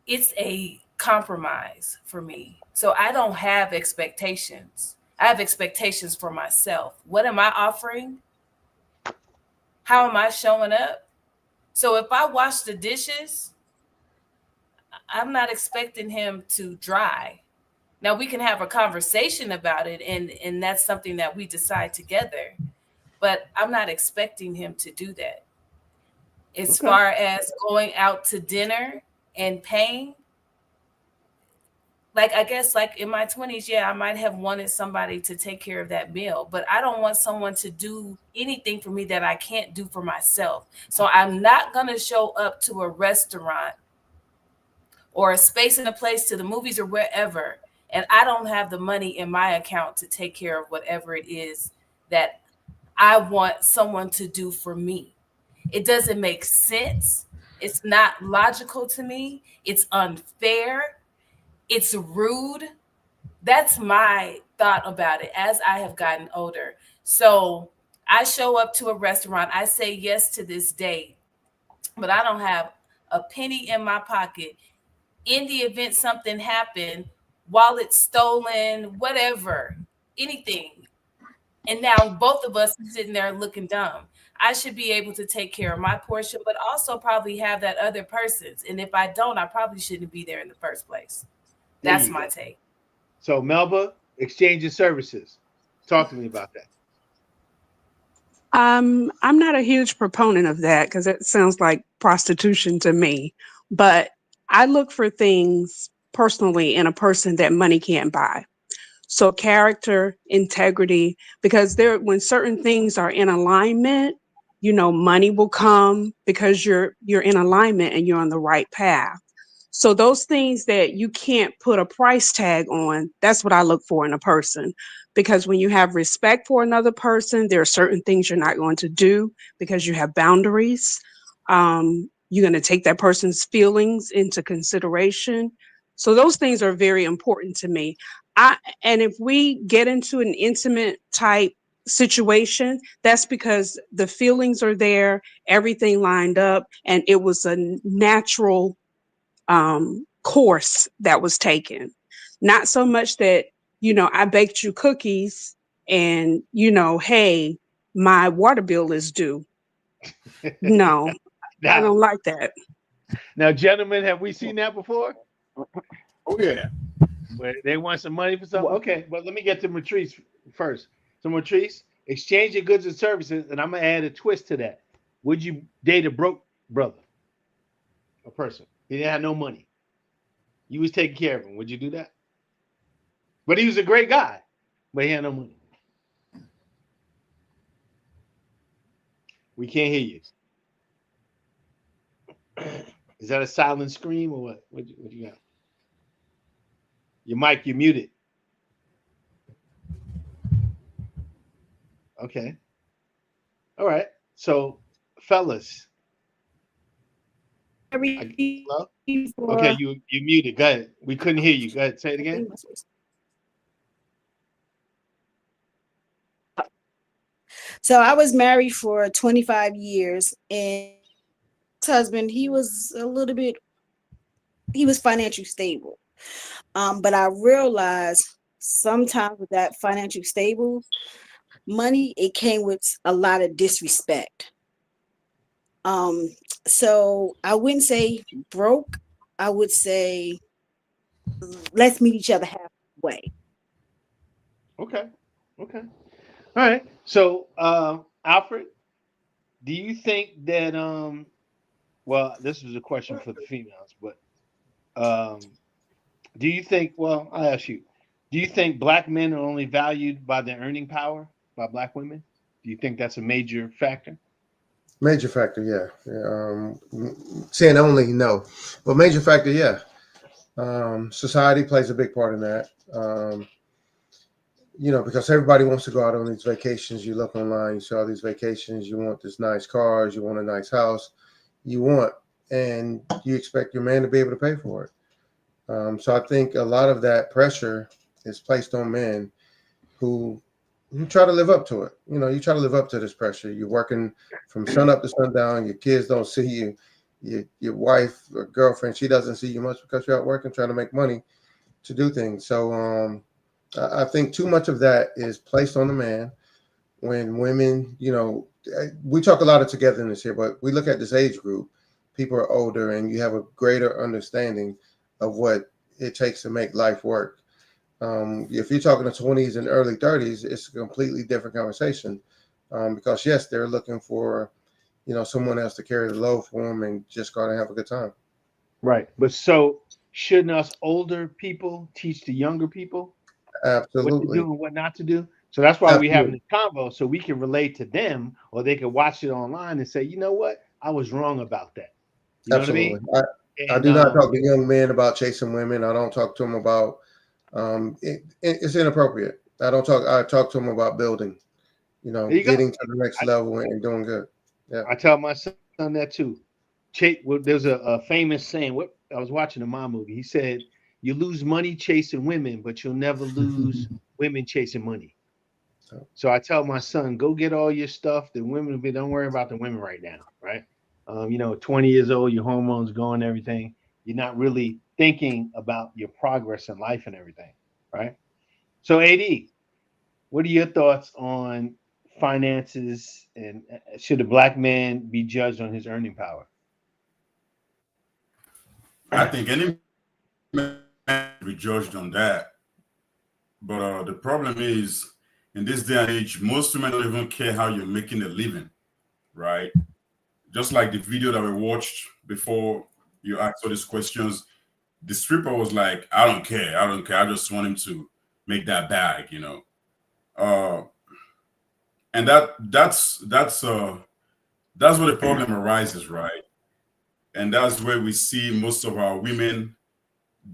It's a compromise for me. So I don't have expectations. I have expectations for myself. What am I offering? How am I showing up? So if I wash the dishes, I'm not expecting him to dry. Now we can have a conversation about it, and that's something that we decide together. But I'm not expecting him to do that. As far as going out to dinner and paying, like, I guess, like in my 20s, yeah, I might have wanted somebody to take care of that meal, but I don't want someone to do anything for me that I can't do for myself. So I'm not going to show up to a restaurant or a space in a place, to the movies or wherever, and I don't have the money in my account to take care of whatever it is that I want someone to do for me. It doesn't make sense. It's not logical to me. It's unfair. It's rude. That's my thought about it as I have gotten older. So I show up to a restaurant. I say yes to this date, but I don't have a penny in my pocket. In the event something happened, wallet stolen, whatever, anything, and now both of us are sitting there looking dumb. I should be able to take care of my portion, but also probably have that other person's. And if I don't, I probably shouldn't be there in the first place. That's my take. So Melba, exchange of services. Talk to me about that. I'm not a huge proponent of that because it sounds like prostitution to me. But I look for things personally in a person that money can't buy. So character, integrity, because when certain things are in alignment, money will come because you're in alignment and you're on the right path. So those things that you can't put a price tag on, that's what I look for in a person. Because when you have respect for another person, there are certain things you're not going to do because you have boundaries. You're going to take that person's feelings into consideration. So those things are very important to me. And if we get into an intimate type situation, that's because the feelings are there, everything lined up, and it was a natural course that was taken. Not so much that, I baked you cookies and, hey, my water bill is due. No, I don't like that. Now, gentlemen, have we seen that before? Oh yeah. Where they want some money for something? Okay, but let me get to Matrice first. So, Matrice, exchange your goods and services, and I'm gonna add a twist to that. Would you date a broke brother, a person? He didn't have no money. You was taking care of him. Would you do that? But he was a great guy, but he had no money. We can't hear you. Is that a silent scream or what? What you got? Your mic, you're muted. Okay. All right. So, fellas. Hello? Okay, you muted. Go ahead. We couldn't hear you. Go ahead. Say it again. So I was married for 25 years, and his husband, he was financially stable. But I realized sometimes with that financially stable money, it came with a lot of disrespect. So I wouldn't say broke. I would say let's meet each other halfway. Okay. Okay. All right. So, Alfred, do you think that well, this was a question for the females, but do you think, well, I'll ask you, do you think black men are only valued by their earning power by black women? Do you think that's a major factor? Major factor, yeah. Saying only, no. But major factor, yeah. Society plays a big part in that. Because everybody wants to go out on these vacations. You look online, you see all these vacations. You want this nice cars. You want a nice house. And you expect your man to be able to pay for it. So I think a lot of that pressure is placed on men who try to live up to it. You try to live up to this pressure. You're working from sun up to sundown. Your kids don't see you. Your wife or girlfriend, she doesn't see you much because you're out working, trying to make money to do things. So I think too much of that is placed on the man when women, we talk a lot of togetherness here, but we look at this age group. People are older and you have a greater understanding of what it takes to make life work. If you're talking to 20s and early 30s, it's a completely different conversation because, yes, they're looking for, someone else to carry the load for them and just go out and have a good time. Right. But so shouldn't us older people teach the younger people Absolutely what to do and what not to do? So that's why Absolutely. we having this convo, so we can relate to them, or they can watch it online and say, you know what, I was wrong about that. You know Absolutely. what I mean? I do not talk to young men about chasing women. I don't talk to them about it's inappropriate. I talk to them about building, getting to the next level and doing good. Yeah. I tell my son that too. There's a famous saying. What I was watching a mom movie. He said, "You lose money chasing women, but you'll never lose women chasing money." So I tell my son, "Go get all your stuff. The women, don't worry about the women right now, right? 20 years old, your hormones going, everything. You're not really thinking about your progress in life and everything, right?" So, AD, what are your thoughts on finances, and should a black man be judged on his earning power? I think any man be judged on that. But the problem is, in this day and age, most women don't even care how you're making a living, right? Just like the video that we watched before you asked all these questions, the stripper was like, I don't care. I just want him to make that bag, and that's where the problem arises, right? And that's where we see most of our women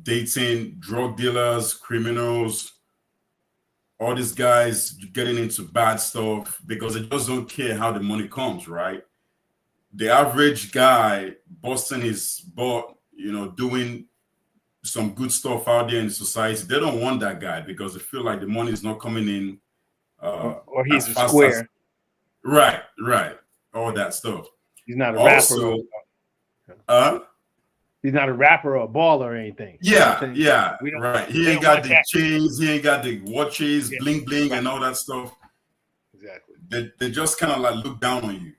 dating drug dealers, criminals, all these guys getting into bad stuff because they just don't care how the money comes, right? The average guy busting his butt, doing some good stuff out there in society, they don't want that guy because they feel like the money is not coming in. Or he's as a square. Right. All that stuff. He's not a also, rapper. He's not a rapper or a baller or anything. Yeah, right. He ain't got the that. chains, he ain't got the watches, bling bling, and all that stuff. Exactly. They just kind of like look down on you.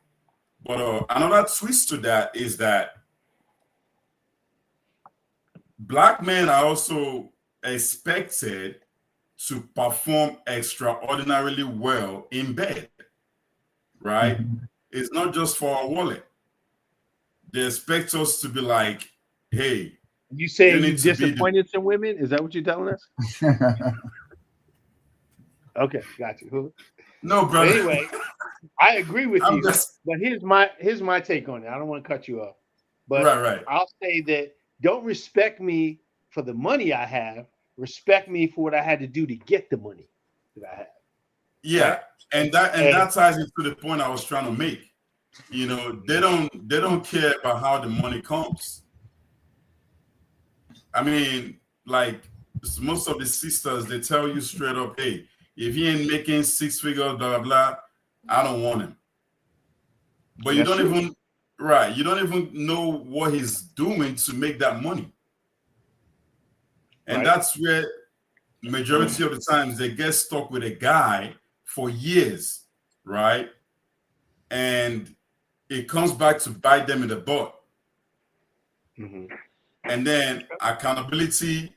But another twist to that is that black men are also expected to perform extraordinarily well in bed, right? It's not just for our wallet. They expect us to be like, hey, you saying you need to be disappointed some women? Is that what you're telling us? Okay, got you. No, brother. But anyway, I agree with I'm you. just- But here's my take on it. I don't want to cut you off, but Right. I'll say that don't respect me for the money I have. Respect me for what I had to do to get the money that I have. Yeah, Right? and that ties into the point I was trying to make. You know, they don't care about how the money comes. I mean, like most of the sisters, they tell you straight up, hey, if he ain't making 6 figures, blah blah blah, I don't want him. But you don't even know what he's doing to make that money. And that's where majority of the times they get stuck with a guy for years, right? And it comes back to bite them in the butt. And then accountability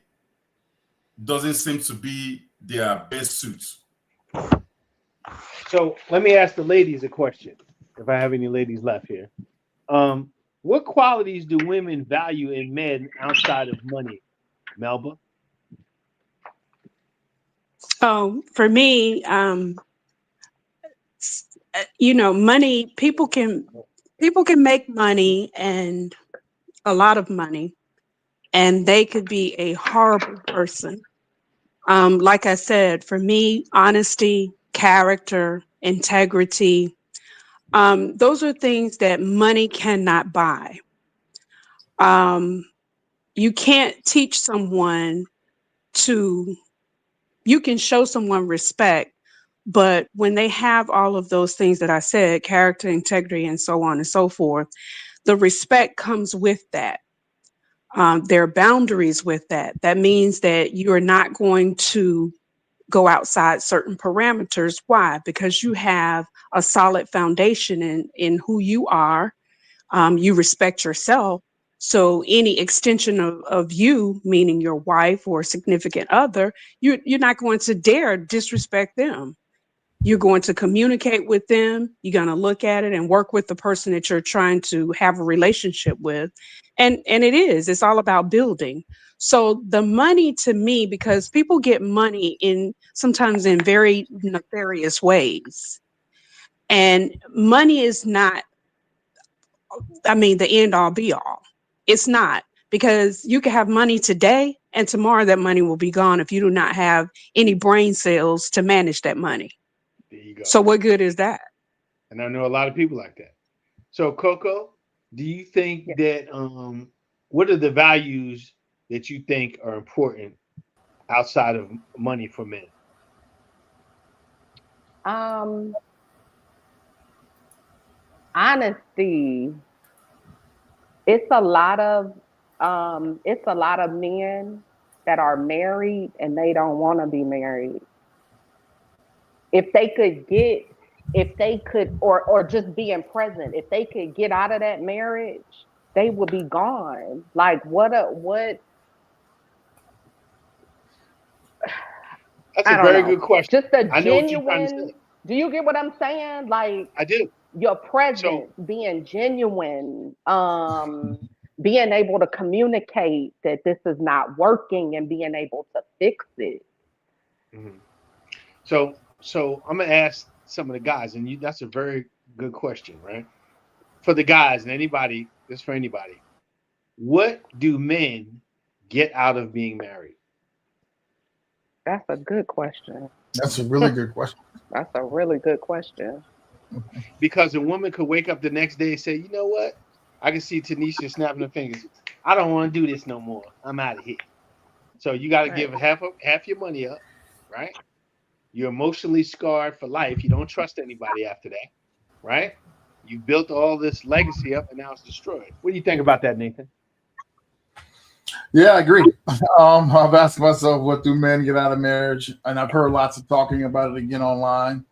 doesn't seem to be their best suit. So let me ask the ladies a question, if I have any ladies left here. What qualities do women value in men outside of money, Melba? Oh, for me, money, people can make money, and a lot of money, and they could be a horrible person. Like I said, for me, honesty, character, integrity, those are things that money cannot buy. You can't teach someone you can show someone respect, but when they have all of those things that I said, character, integrity, and so on and so forth, the respect comes with that. There are boundaries with that. That means that you are not going to go outside certain parameters. Why? Because you have a solid foundation in who you are. You respect yourself. So any extension of you, meaning your wife or significant other, you're not going to dare disrespect them. You're going to communicate with them. You're going to look at it and work with the person that you're trying to have a relationship with. And it's all about building. So the money, to me, because people get money sometimes in very nefarious ways. And money is not, the end all be all. It's not, because you can have money today and tomorrow that money will be gone if you do not have any brain cells to manage that money. There you go. So what good is that? And I know a lot of people like that. So Coco, do you think that what are the values that you think are important outside of money for men? Honesty. It's a lot of men that are married and they don't want to be married. If they could, or just being present, if they could get out of that marriage, they would be gone. Like what? That's a very good question. Just a I know what you're trying to genuine. say. Do you get what I'm saying? Like I do. Your presence, being genuine, being able to communicate that this is not working and being able to fix it. So I'm gonna ask some of the guys, and that's a very good question, right? For the guys and anybody, this for anybody. What do men get out of being married? That's a good question. That's a really good question. That's a really good question. Because a woman could wake up the next day and say, you know what? I can see Tanisha snapping her fingers. I don't want to do this no more. I'm out of here. So you got to give half your money up, right? You're emotionally scarred for life. You don't trust anybody after that, right? You built all this legacy up and now it's destroyed. What do you think about that, Nathan? Yeah, I agree. I've asked myself, what do men get out of marriage? And I've heard lots of talking about it again online.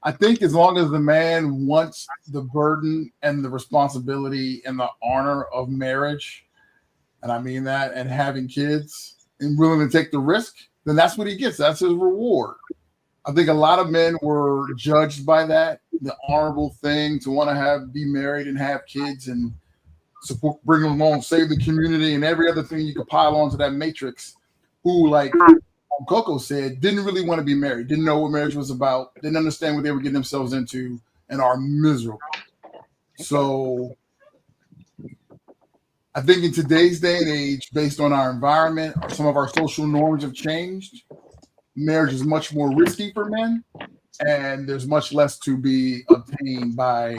I think as long as the man wants the burden and the responsibility and the honor of marriage, and I mean that, and having kids and willing to take the risk, then that's what he gets. That's his reward. I think a lot of men were judged by that, the honorable thing to want to be married and have kids and support, bring them along, save the community, and every other thing you could pile onto that matrix. Who, like Coco said, didn't really want to be married, didn't know what marriage was about, didn't understand what they were getting themselves into, and are miserable. So I think in today's day and age, based on our environment, some of our social norms have changed. Marriage is much more risky for men, and there's much less to be obtained by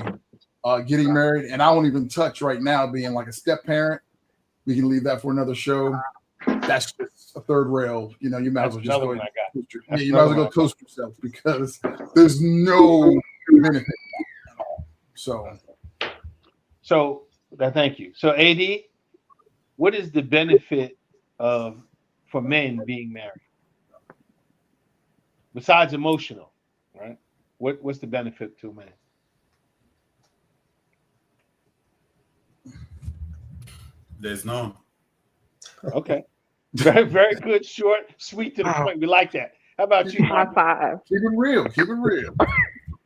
getting married. And I won't even touch right now being like a step parent. We can leave that for another show. That's just a third rail. You know, you might as well just go. You might as well go toast yourself because there's no benefit at all. So thank you. So AD, what is the benefit for men being married? Besides emotional, right? What's the benefit to a man? There's none. Okay. Very, very good, short, sweet to the point. We like that. How about you? High five. Keep it real. Keep it real.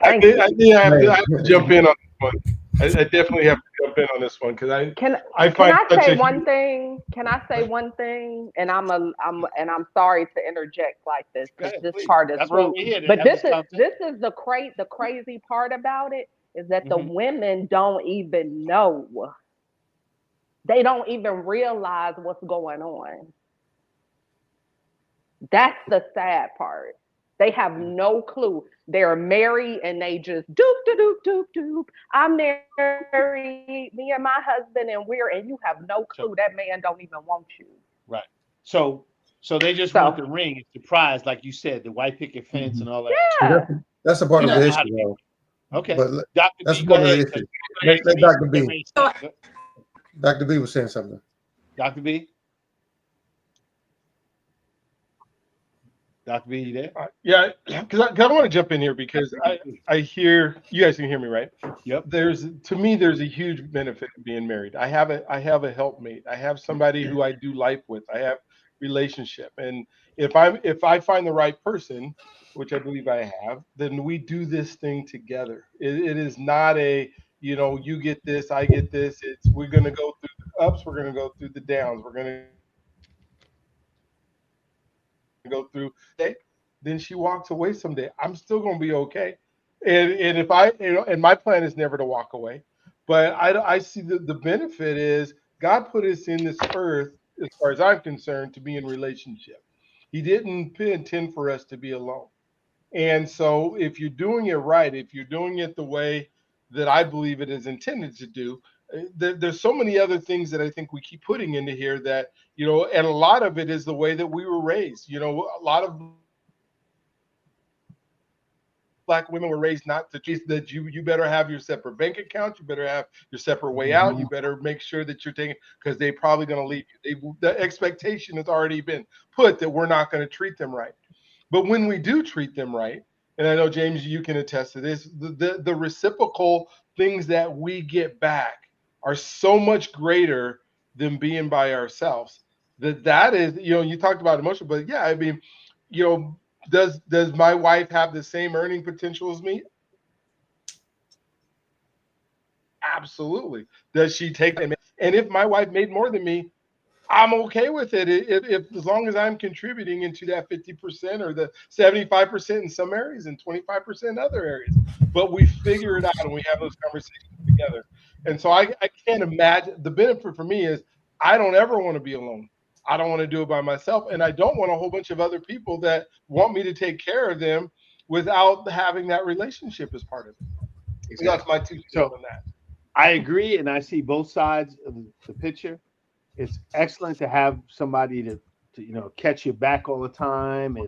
I think I have to jump in on this one. I definitely have to jump in on this one because Can I say one thing? Can I say one thing? And I'm sorry to interject like this because this part is rude. But this is the crazy part about it is that the women don't even know. They don't even realize what's going on. That's the sad part. They have no clue. They're married and they just doop, doop, doop, doop. I'm married, me and my husband, and you have no clue. That man don't even want you. Right. So they just want the ring. It's the prize, like you said, the white picket fence and all that. Yeah. That's a part of the issue, though. Okay. But Dr. that's B, part of go the ahead. issue. Let Dr. B. Dr. B was saying something. Dr. B? Dr. B, you there? Yeah, because I want to jump in here because I hear you guys can hear me, right? Yep. There's a huge benefit to being married. I have a helpmate. I have somebody who I do life with. I have relationship, and if I find the right person, which I believe I have, then we do this thing together. It is not a you get this, I get this. We're gonna go through the ups, we're gonna go through the downs, we're gonna go through. Then she walks away someday. I'm still gonna be okay. And if and my plan is never to walk away, but I see the benefit is God put us in this earth, as far as I'm concerned, to be in relationship. He didn't intend for us to be alone. And so if you're doing it right, if you're doing it the way that I believe it is intended to do, there's so many other things that I think we keep putting into here that, and a lot of it is the way that we were raised. A lot of Black women were raised not to teach that you better have your separate bank account, you better have your separate way out, you better make sure that you're taking, because they're probably going to leave you. The expectation has already been put that we're not going to treat them right. But when we do treat them right, and I know, James, you can attest to this, the reciprocal things that we get back are so much greater than being by ourselves. That is, you talked about emotion, but yeah, I mean, does my wife have the same earning potential as me? Absolutely. Does she take them? And if my wife made more than me, I'm okay with it. If as long as I'm contributing into that 50% or the 75% in some areas and 25% in other areas. But we figure it out and we have those conversations together. And so I can't imagine, the benefit for me is I don't ever want to be alone. I don't want to do it by myself. And I don't want a whole bunch of other people that want me to take care of them without having that relationship as part of it. Exactly. That's my 2 cents on that. I agree, and I see both sides of the picture. It's excellent to have somebody to catch your back all the time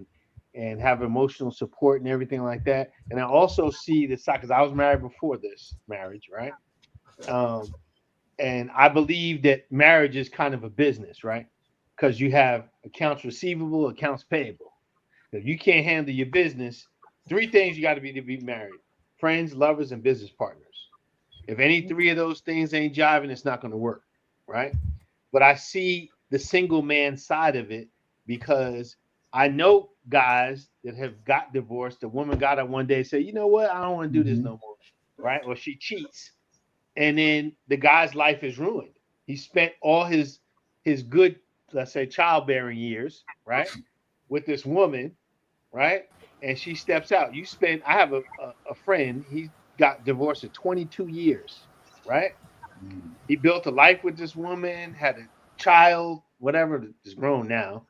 and have emotional support and everything like that. And I also see the side, because I was married before this marriage, right? And I believe that marriage is kind of a business, right? Because you have accounts receivable, accounts payable. If you can't handle your business, 3 things you got to be married: friends, lovers, and business partners. If any 3 of those things ain't jiving, it's not going to work, right? but I see the single man side of it because I know guys that have got divorced. The woman got up one day and said, you know what? I don't want to do this no more. Right. Or she cheats. And then the guy's life is ruined. He spent all his good, let's say, childbearing years, right, with this woman, right? And she steps out. I have a friend, he got divorced at 22 years, right? He built a life with this woman, had a child, whatever, is grown now.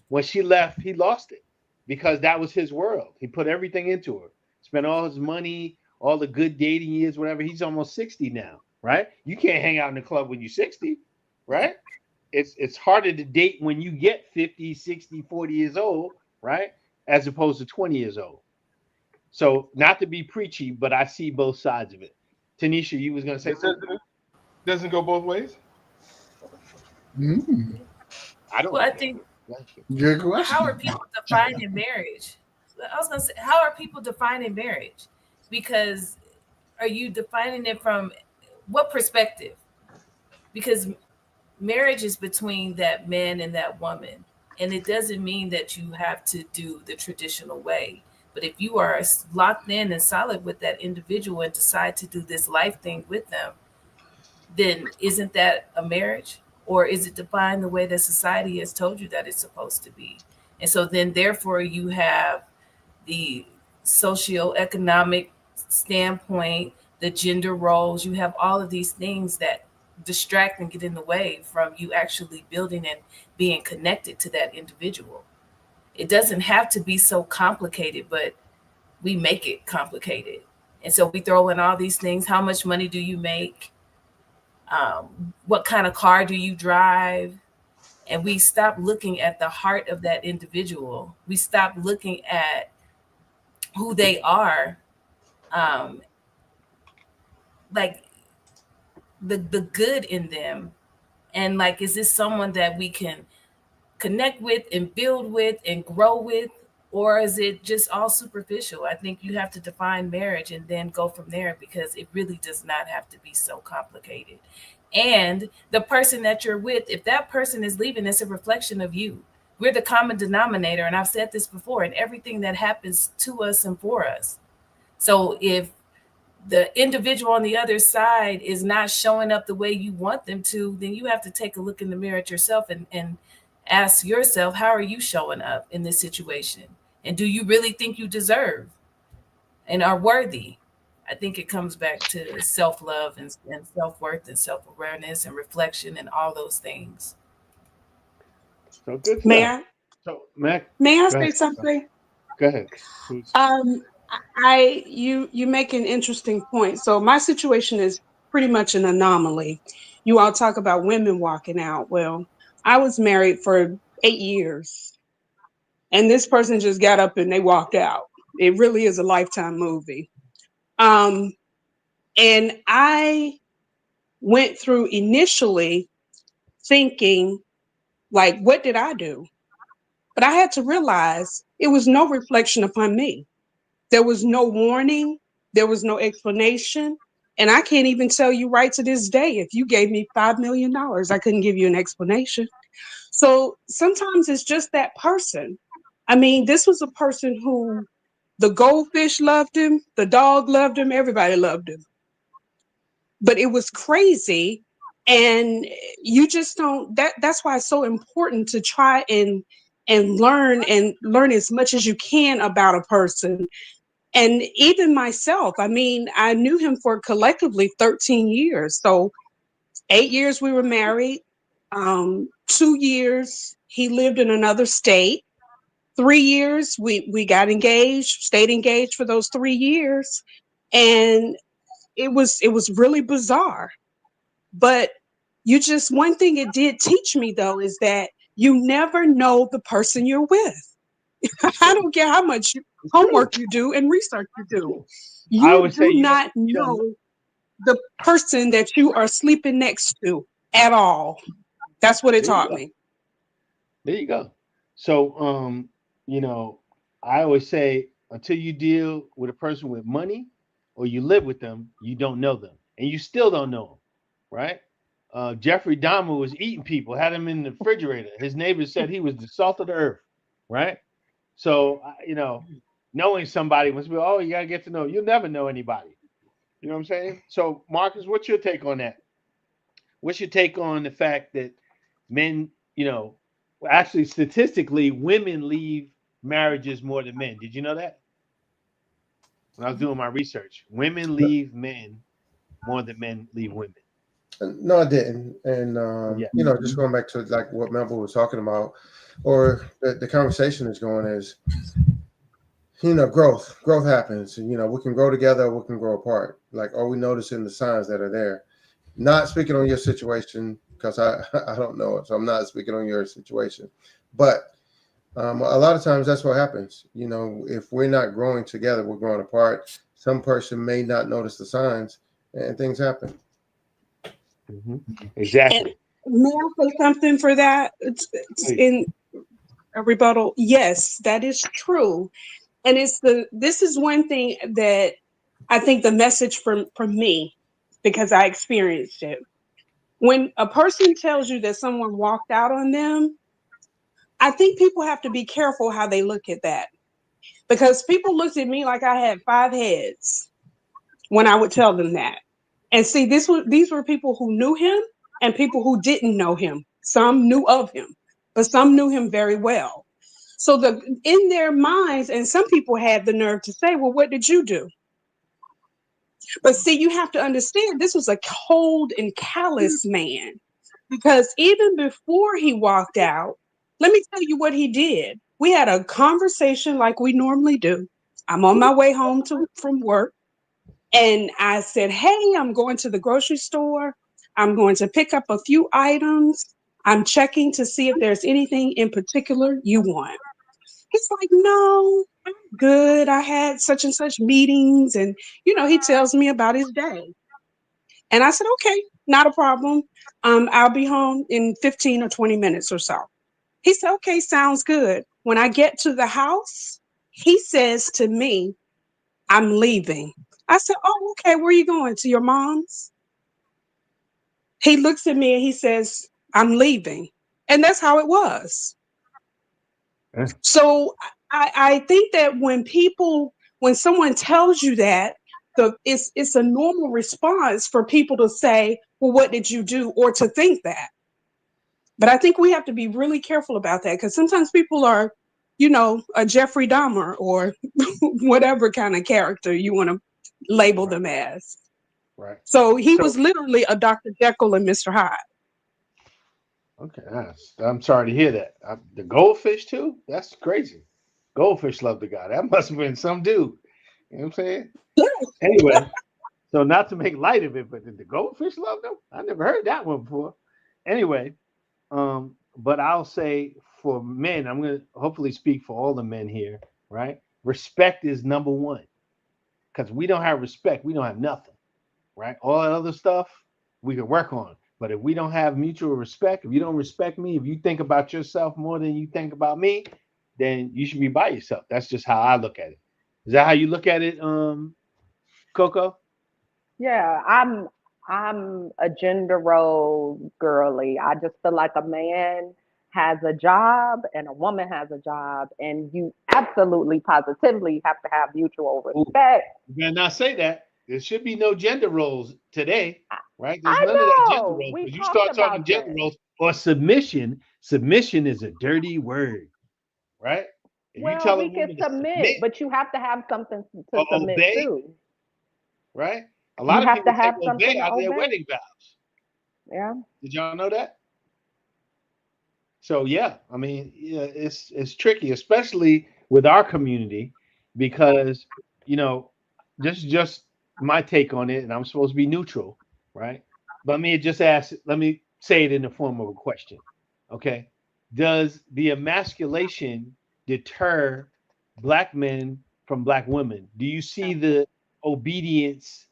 When she left, he lost it because that was his world. He put everything into her, spent all his money, all the good dating years, whatever. He's almost 60 now, right? You can't hang out in the club when you're 60, right? It's harder to date when you get 50, 60, 40 years old, right? As opposed to 20 years old. So not to be preachy, but I see both sides of it. Tanisha, you was going to say something? Doesn't go both ways? I don't. Well, I think. Good question. How are people defining marriage? I was going to say, how are people defining marriage? Because are you defining it from what perspective? Because marriage is between that man and that woman. And it doesn't mean that you have to do the traditional way. But if you are locked in and solid with that individual and decide to do this life thing with them, then isn't that a marriage? Or is it defined the way that society has told you that it's supposed to be? And so then therefore you have the socioeconomic standpoint, the gender roles, you have all of these things that distract and get in the way from you actually building and being connected to that individual. It doesn't have to be so complicated, but we make it complicated. And so we throw in all these things. How much money do you make? What kind of car do you drive? And we stop looking at the heart of that individual. We stop looking at who they are, like the good in them. And like, is this someone that we can connect with and build with and grow with? Or is it just all superficial? I think you have to define marriage and then go from there, because it really does not have to be so complicated. And the person that you're with, if that person is leaving, it's a reflection of you. We're the common denominator. And I've said this before, in everything that happens to us and for us. So if the individual on the other side is not showing up the way you want them to, then you have to take a look in the mirror at yourself and ask yourself, how are you showing up in this situation? And do you really think you deserve and are worthy? I think it comes back to self-love and self-worth and self-awareness and reflection and all those things. So good. May I? So, Mac, may I say something? Go ahead. You make an interesting point. So my situation is pretty much an anomaly. You all talk about women walking out. Well, I was married for 8 years, and this person just got up and they walked out. It really is a Lifetime movie. And I went through initially thinking, like, what did I do? But I had to realize it was no reflection upon me. There was no warning. There was no explanation. And I can't even tell you right to this day, if you gave me $5 million, I couldn't give you an explanation. So sometimes it's just that person. I mean, this was a person who the goldfish loved him, the dog loved him, everybody loved him. But it was crazy. And you just don't, that's why it's so important to try and learn as much as you can about a person. And even myself, I mean, I knew him for collectively 13 years. So 8 years we were married. 2 years he lived in another state. 3 years we got engaged, stayed engaged for those 3 years. And it was really bizarre. But one thing it did teach me, though, is that you never know the person you're with. I don't care how much homework you do and research you do. You do not know the person that you are sleeping next to at all. That's what it taught me. There you go. So, I always say, until you deal with a person with money or you live with them, you don't know them, and you still don't know them, right? Jeffrey Dahmer was eating people, had him in the refrigerator. His neighbors said he was the salt of the earth, right? So, knowing somebody must be, oh, you got to get to know. You'll never know anybody. You know what I'm saying? So, Marcus, what's your take on that? What's your take on the fact that men, actually statistically, women leave marriages more than men? Did you know that? When I was doing my research, women leave men more than men leave women. No, I didn't. And just going back to like what Melville was talking about, or the conversation is going is, growth happens. And, we can grow together, or we can grow apart. Like, are we noticing the signs that are there? Not speaking on your situation, because I don't know it, so I'm not speaking on your situation. But a lot of times that's what happens. If we're not growing together, we're growing apart. Some person may not notice the signs, and things happen. Mm-hmm. Exactly. And may I say something for that? It's in a rebuttal. Yes, that is true. And this is one thing that I think the message from me, because I experienced it. When a person tells you that someone walked out on them, I think people have to be careful how they look at that. Because people looked at me like I had 5 heads when I would tell them that. And see, these were people who knew him and people who didn't know him. Some knew of him, but some knew him very well. So in their minds, and some people had the nerve to say, well, what did you do? But see, you have to understand, this was a cold and callous man, because even before he walked out, let me tell you what he did. We had a conversation like we normally do. I'm on my way home from work, and I said, hey, I'm going to the grocery store. I'm going to pick up a few items. I'm checking to see if there's anything in particular you want. He's like, no, I'm good. I had such and such meetings. And, he tells me about his day. And I said, okay, not a problem. I'll be home in 15 or 20 minutes or so. He said, okay, sounds good. When I get to the house, he says to me, I'm leaving. I said, oh, okay, where are you going? To your mom's? He looks at me and he says, I'm leaving. And that's how it was. So I think that when someone tells you that, it's a normal response for people to say, well, what did you do? Or to think that. But I think we have to be really careful about that, because sometimes people are, a Jeffrey Dahmer or whatever kind of character you want to label them as. Right. So he was literally a Dr. Jekyll and Mr. Hyde. Okay, I'm sorry to hear that. The goldfish too? That's crazy. Goldfish loved the guy. That must have been some dude. You know what I'm saying? Anyway, so not to make light of it, but did the goldfish love them? I never heard that one before. Anyway, but I'll say for men, I'm going to hopefully speak for all the men here, right? Respect is number one. Because we don't have respect, we don't have nothing, right? All that other stuff we can work on. But if we don't have mutual respect, if you don't respect me, if you think about yourself more than you think about me, then you should be by yourself. That's just how I look at it. Is that how you look at it, Coco? Yeah, I'm a gender role girly. I just feel like a man has a job and a woman has a job, and you absolutely positively have to have mutual respect. You better not say that. There should be no gender roles today, right? There's I none of that gender know. roles. We When you start talking gender roles or submission is a dirty word, right? If you Well, tell a we can woman to submit, but you have to have something to or submit obey, to. right? A You lot of have to people take have obey something to out of their obey. wedding vows. Yeah. Did y'all know that? So yeah, I mean, yeah, it's tricky, especially with our community, because this is just my take on it, and I'm supposed to be neutral, right? But let me say it in the form of a question. Okay. Does the emasculation deter black men from black women? Do you see the obedience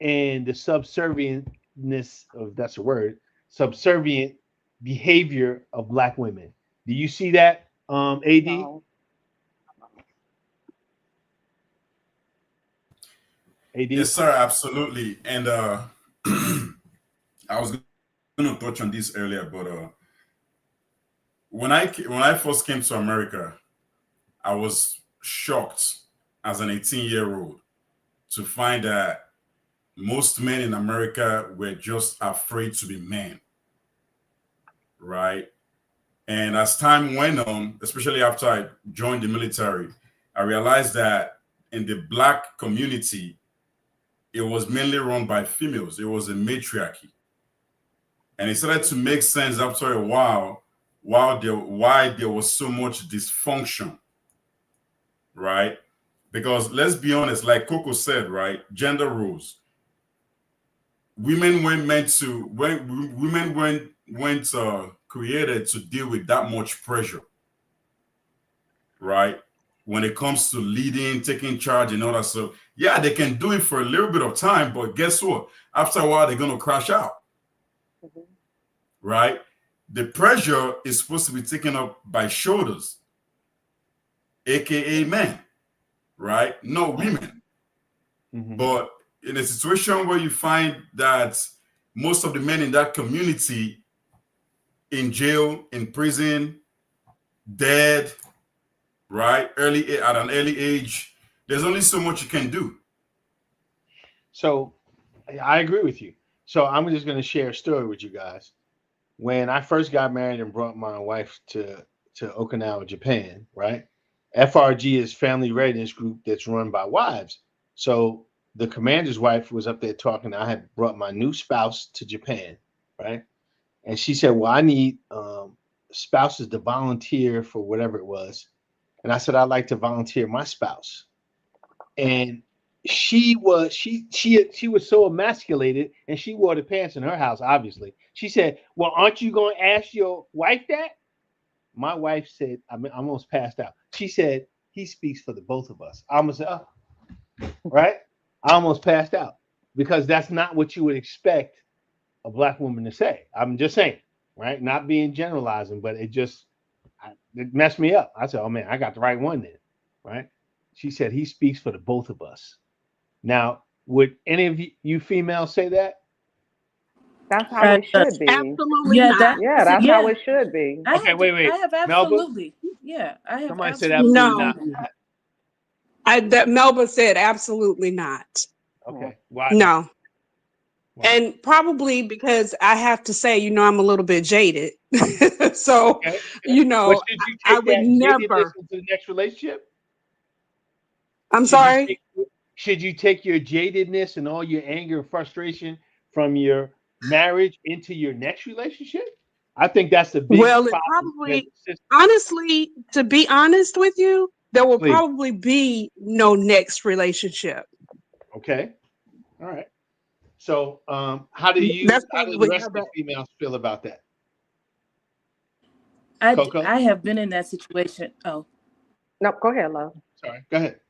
and the subservientness of that's a word, subservient behavior of black women? Do you see that, AD? No. AD? Yes, sir, absolutely. And I was going to touch on this earlier, but when I first came to America, I was shocked as an 18-year-old to find that most men in America were just afraid to be men, right? And as time went on, especially after I joined the military, I realized that in the Black community, it was mainly run by females. It was a matriarchy. And it started to make sense after a while why there was so much dysfunction, right? Because let's be honest, like Coco said, right? Gender roles. Women weren't created to deal with that much pressure, right? When it comes to leading, taking charge, and all that stuff. Yeah, they can do it for a little bit of time, but guess what? After a while, they're gonna crash out, right? The pressure is supposed to be taken up by shoulders, aka men, right? No women. But in a situation where you find that most of the men in that community in jail, in prison, dead, right? At an early age, there's only so much you can do. So I agree with you. So I'm just going to share a story with you guys. When I first got married and brought my wife to Okinawa, Japan, right? FRG is Family Readiness Group that's run by wives. So the commander's wife was up there talking. I had brought my new spouse to Japan, right? And she said, well, I need spouses to volunteer for whatever it was. And I said, I'd like to volunteer my spouse. And she was so emasculated, and she wore the pants in her house, obviously. She said, well, aren't you going to ask your wife that? My wife said, I almost passed out. She said, he speaks for the both of us. I almost said, oh, right? I almost passed out because that's not what you would expect a Black woman to say. I'm just saying, right? Not being generalizing, but it messed me up. I said, oh man, I got the right one then, right? She said, he speaks for the both of us. Now, would any of you females say that? That's how it should be. Absolutely not. That's how it should be. Okay, wait. I have absolutely. Melba? Yeah, I have. Somebody said absolutely not. Melba said absolutely not. Okay. Why? No. Why? And probably because I have to say, I'm a little bit jaded. So, okay. I would never into the next relationship. I'm sorry. Should you take your jadedness and all your anger and frustration from your marriage into your next relationship? I think that's the big It probably, honestly, to be honest with you, there will probably be no next relationship. Okay. All right. So how do the rest of the females feel about that? I have been in that situation. Oh. No, go ahead, love. Sorry. Go ahead.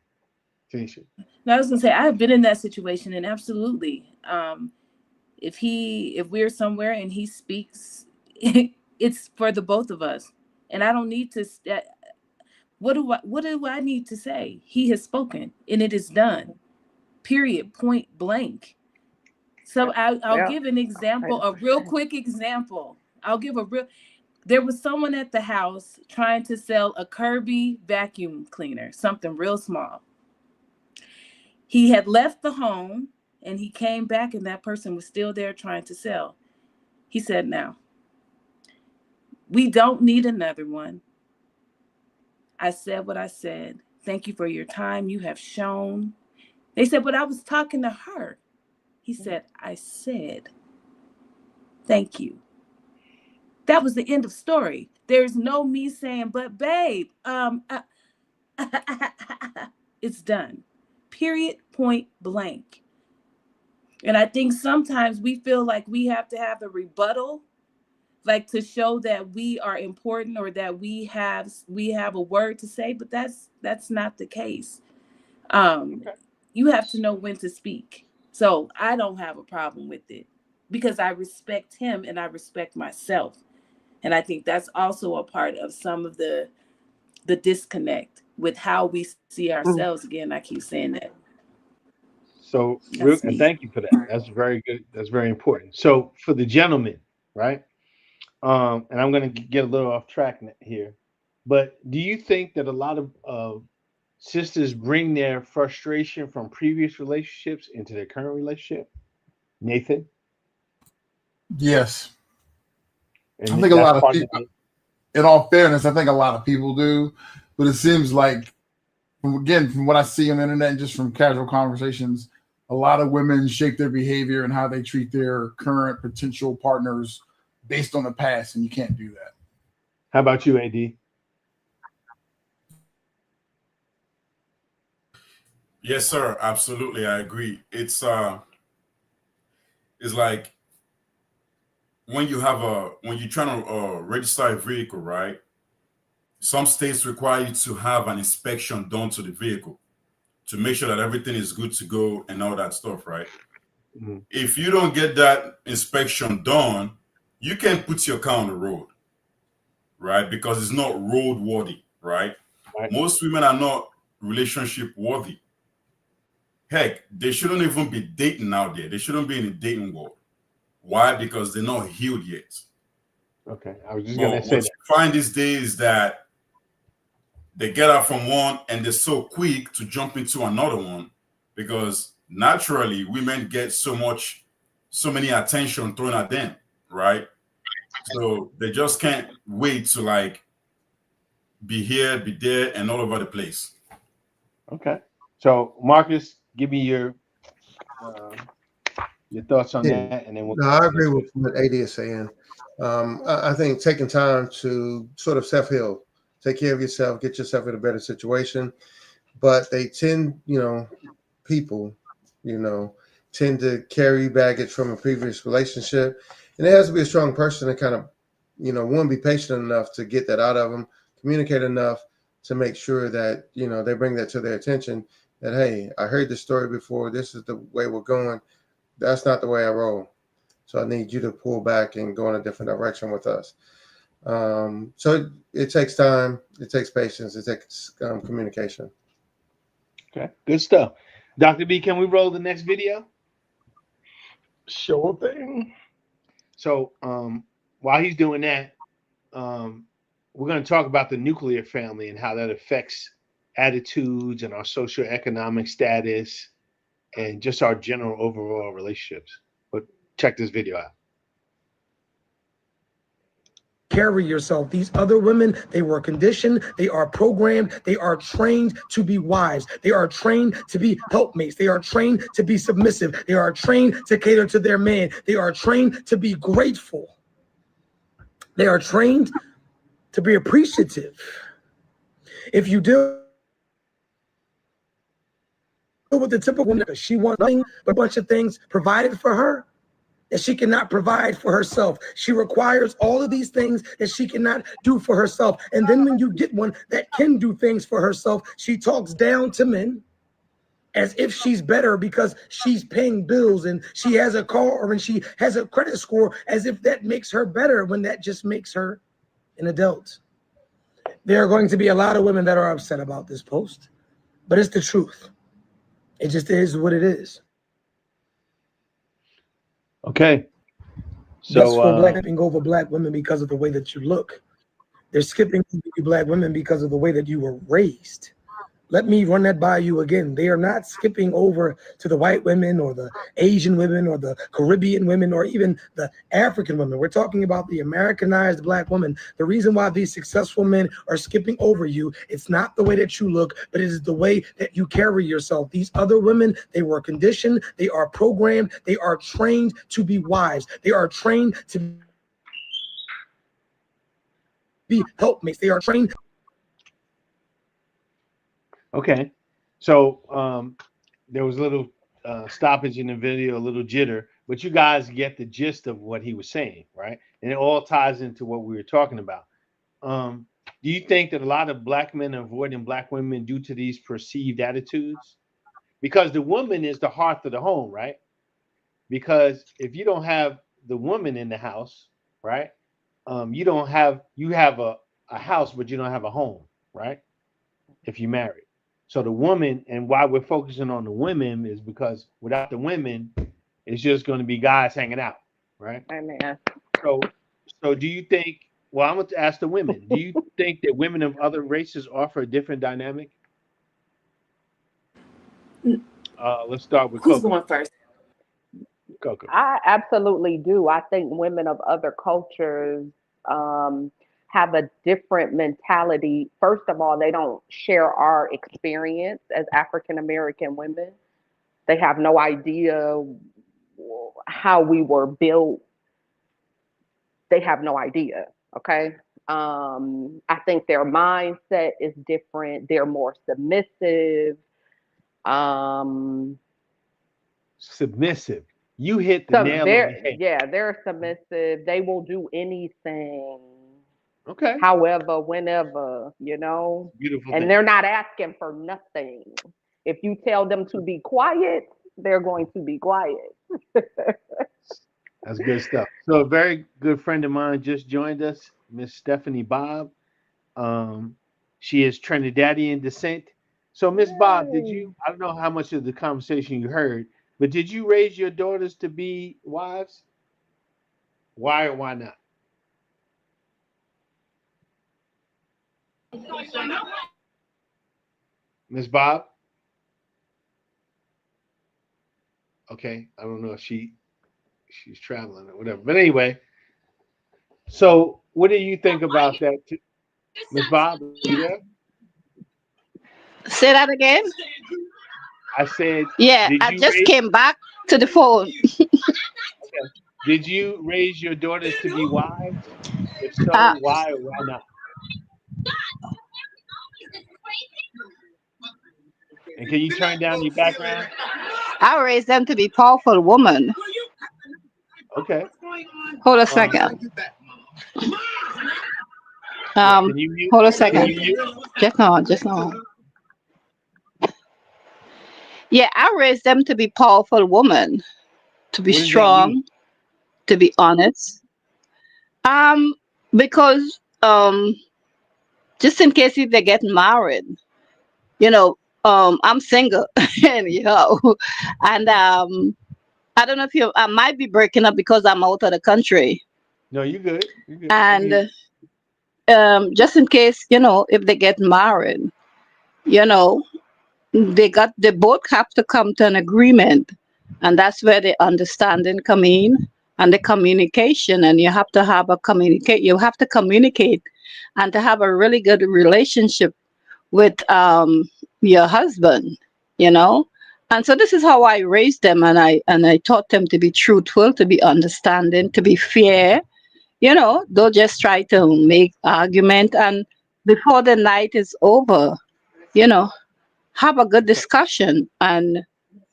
Finish it. No, I was gonna say I have been in that situation, and absolutely. If we're somewhere and he speaks, it's for the both of us. And I don't need to what do I need to say? He has spoken and it is done. Period. Point blank. So I'll give an example, a real quick example. There was someone at the house trying to sell a Kirby vacuum cleaner, something real small. He had left the home and he came back and that person was still there trying to sell. He said, now, we don't need another one. I said what I said. Thank you for your time you have shown. They said, but I was talking to her. He said, I said, thank you. That was the end of story. There's no me saying, but babe, it's done. Period, point blank. And I think sometimes we feel like we have to have a rebuttal, like to show that we are important or that we have a word to say, but that's not the case. You have to know when to speak. So I don't have a problem with it because I respect him and I respect myself. And I think that's also a part of some of the disconnect with how we see ourselves. Again, I keep saying that. So, and thank you for that. That's very good. That's very important. So for the gentlemen, right? And I'm going to get a little off track here, but do you think that a lot of sisters bring their frustration from previous relationships into their current relationship? Nathan? Yes. And I think a that's lot of part people, of in all fairness, I think a lot of people do, but it seems like, from what I see on the internet and just from casual conversations, a lot of women shape their behavior and how they treat their current potential partners based on the past, and you can't do that. How about you, AD? Yes, sir. Absolutely, I agree. It's like when you're trying to register a vehicle, right? Some states require you to have an inspection done to the vehicle to make sure that everything is good to go and all that stuff, right? Mhm. If you don't get that inspection done, you can't put your car on the road, right? Because it's not road worthy, right? Right. Most women are not relationship worthy. Heck, they shouldn't even be dating out there. They shouldn't be in the dating world. Why? Because they're not healed yet. Okay, I was just But going to say what that. you find these days is that they get out from one and they're so quick to jump into another one because naturally women get so many attention thrown at them, right? So they just can't wait to like be here, be there, and all over the place. Okay. So, Marcus, give me your thoughts on Yeah. that, and then we'll No, go to I the agree next with what AD is saying. I think taking time to sort of self-heal, take care of yourself, get yourself in a better situation. But they tend, people, tend to carry baggage from a previous relationship. And it has to be a strong person to kind of, one, be patient enough to get that out of them, communicate enough to make sure that, they bring that to their attention that, hey, I heard this story before. This is the way we're going. That's not the way I roll. So I need you to pull back and go in a different direction with us. So it takes time. It takes patience. It takes communication. Okay, good stuff. Dr. B, can we roll the next video? Sure thing. So while he's doing that, we're going to talk about the nuclear family and how that affects attitudes and our socioeconomic status and just our general overall relationships. But check this video out. Carry yourself. These other women, they were conditioned, they are programmed, they are trained to be wives, they are trained to be helpmates, they are trained to be submissive, they are trained to cater to their man, they are trained to be grateful, they are trained to be appreciative. If you deal with the typical woman, she wants nothing but a bunch of things provided for her that she cannot provide for herself. She requires all of these things that she cannot do for herself. And then when you get one that can do things for herself, she talks down to men as if she's better because she's paying bills and she has a car and she has a credit score, as if that makes her better when that just makes her an adult. There are going to be a lot of women that are upset about this post, but it's the truth. It just is what it is. Okay. That's for So black skipping over black women because of the way that you look. They're skipping over you black women because of the way that you were raised. Let me run that by you again. They are not skipping over to the white women or the Asian women or the Caribbean women or even the African women. We're talking about the Americanized black woman. The reason why these successful men are skipping over you, it's not the way that you look, but it is the way that you carry yourself. These other women, they were conditioned, they are programmed, they are trained to be wives. They are trained to be helpmates. They are trained. okay. So there was a little stoppage in the video, a little jitter, but you guys get the gist of what he was saying, right? And it all ties into what we were talking about. Do you think that a lot of black men are avoiding black women due to these perceived attitudes? Because the woman is the hearth of the home, right? Because if you don't have the woman in the house, right? You have a house, but you don't have a home, right? If you're married. So the woman, and why we're focusing on the women is because without the women, it's just going to be guys hanging out, right? Amen. So, so do you think? Well, I'm going to ask the women. Do you think that women of other races offer a different dynamic? Let's start with Who's Coco. going first? Coco. I absolutely do. I think women of other cultures um, have a different mentality. First of all, they don't share our experience as African American women. They have no idea how we were built. They have no idea. Okay. I think their mindset is different. They're more submissive. Um, Submissive. You hit the so nail on the head. they're submissive. They will do anything, Okay. however, whenever, you know, Beautiful and thing. they're not asking for nothing. If you tell them to be quiet, they're going to be quiet. That's good stuff. So a very good friend of mine just joined us, Miss Stephanie Bob. Um, she is Trinidadian descent. So Miss Bob, did Yay. you? I don't know how much of the conversation you heard, but did you raise your daughters to be wives? Why or why not? Miss Bob? Okay, I don't know if she's traveling or whatever. But anyway, so what do you think about that, Miss Bob? Are you there? Say that again. I said, Yeah, did I you just raise? came back to the phone. Okay. Did you raise your daughters to be wives? If so, Uh, why or why not? And can you turn down your background? I raised them to be powerful women. Okay. Hold a Um, second. yeah. Can you mute? Hold a Can second. you mute? Just now. Yeah, I raised them to be powerful women, to be What does that mean? strong, to be honest. Um, because just in case if they get married, you know, I'm single, and and I don't know if I might be breaking up because I'm out of the country, No, you good. You good. We can hear and you. just in case, if they get married, you know, they both have to come to an agreement, and that's where the understanding come in, and the communication, and you have to communicate, and to have a really good relationship with your husband, you know. And so this is how I raised them, and I taught them to be truthful, to be understanding, to be fair. Don't just try to make argument, and before the night is over, you know have a good discussion, and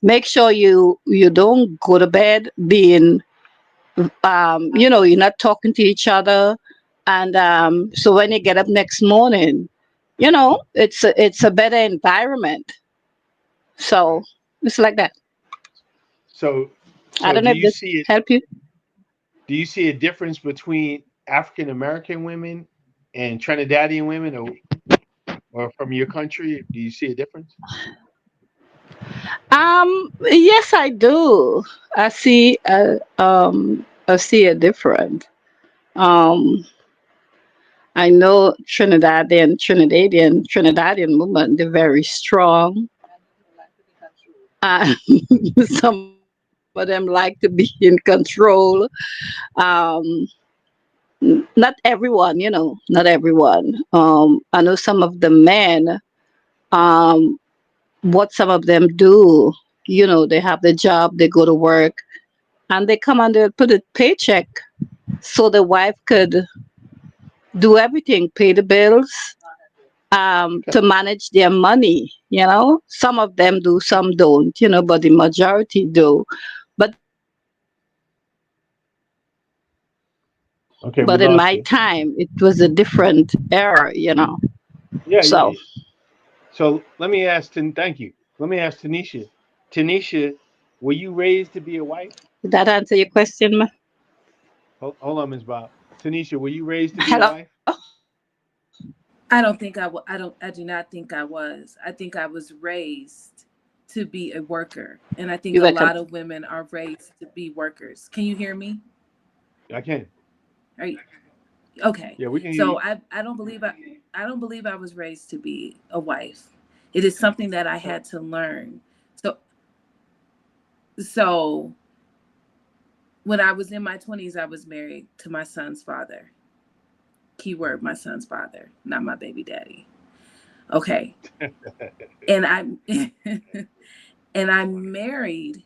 make sure you don't go to bed being you're not talking to each other. And so when you get up next morning, it's a better environment. So it's like that. So, I so don't do know if you this see it? help you. Do you see a difference between African American women and Trinidadian women, or from your country? Do you see a difference? Yes, I do. I see a different. um I know Trinidadian women, they're very strong. Uh, some of them like to be in control. Um, not everyone, not everyone. I know some of the men, um, what some of them do, they have the job, they go to work, and they come and they put a paycheck so the wife could do everything, pay the bills, Okay. to manage their money. Some of them do, some don't, but the majority do. But in my time, it was a different Okay, we era. lost you. Yeah, So yeah, yeah. So let me ask. Thank you. Let me ask Tanisha. Tanisha, were you raised to be a wife? did that answer your question, ma? Hold on, Ms. Bob. Tanisha, were you raised to be a Hello. wife? I don't think I don't. I do not think I was. I think I was raised to be a worker, and I think You a welcome. lot of women are raised to be workers. Can you hear me? I can. Are you okay? Yeah, we can hear So you. I don't believe I was raised to be a wife. It is something that I had to learn. So so when I was in my 20s, I was married to my son's father. Keyword, my son's father, not my baby daddy. Okay. And I and I married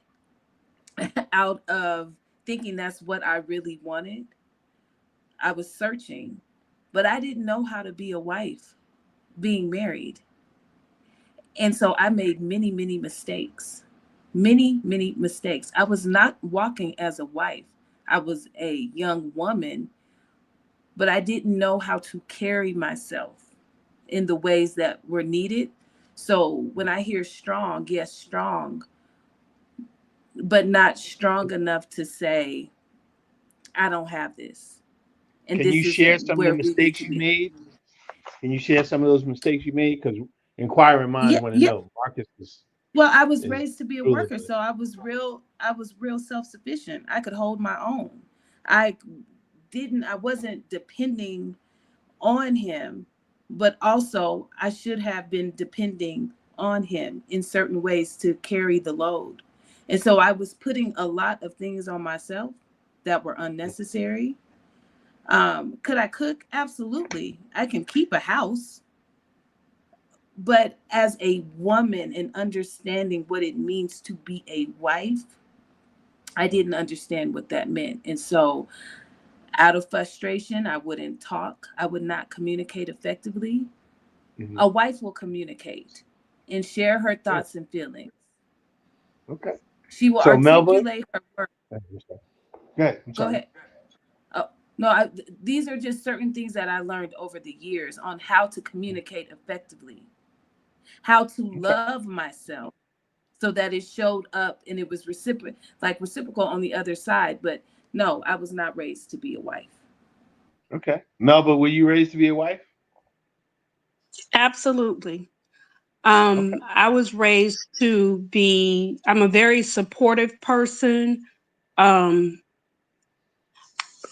out of thinking that's what I really wanted. I was searching, but I didn't know how to be a wife being married. And so I made many, many mistakes. Many, many mistakes. I was not walking as a wife. I was a young woman, but I didn't know how to carry myself in the ways that were needed. So when I hear strong, yes, strong, but not strong enough to say, I don't have this. And Can you this share isn't some of the where we need mistakes to you be. made? Can you share some of those mistakes you made? Because inquiring minds Yeah, want to yeah. know. Marcus Well, I was is raised to be a clueless. worker, so I was real self-sufficient. I could hold my own. I I wasn't depending on him, but also I should have been depending on him in certain ways to carry the load. And so I was putting a lot of things on myself that were unnecessary. Could I cook? Absolutely. I can keep a house. But as a woman and understanding what it means to be a wife, I didn't understand what that meant. And so, out of frustration, I wouldn't talk, I would not communicate effectively. Mhm. A wife will communicate and share her Good. thoughts and feelings. Okay. She will So Melba, articulate her words. go ahead. I'm Go sorry. ahead. Oh, no, these are just certain things that I learned over the years on how to communicate effectively, how to Okay. love myself so that it showed up and it was reciprocal on the other side. But no, I was not raised to be a wife. Okay. Melba, were you raised to be a wife? Absolutely. Okay. I was raised to be, I'm a very supportive person. Um,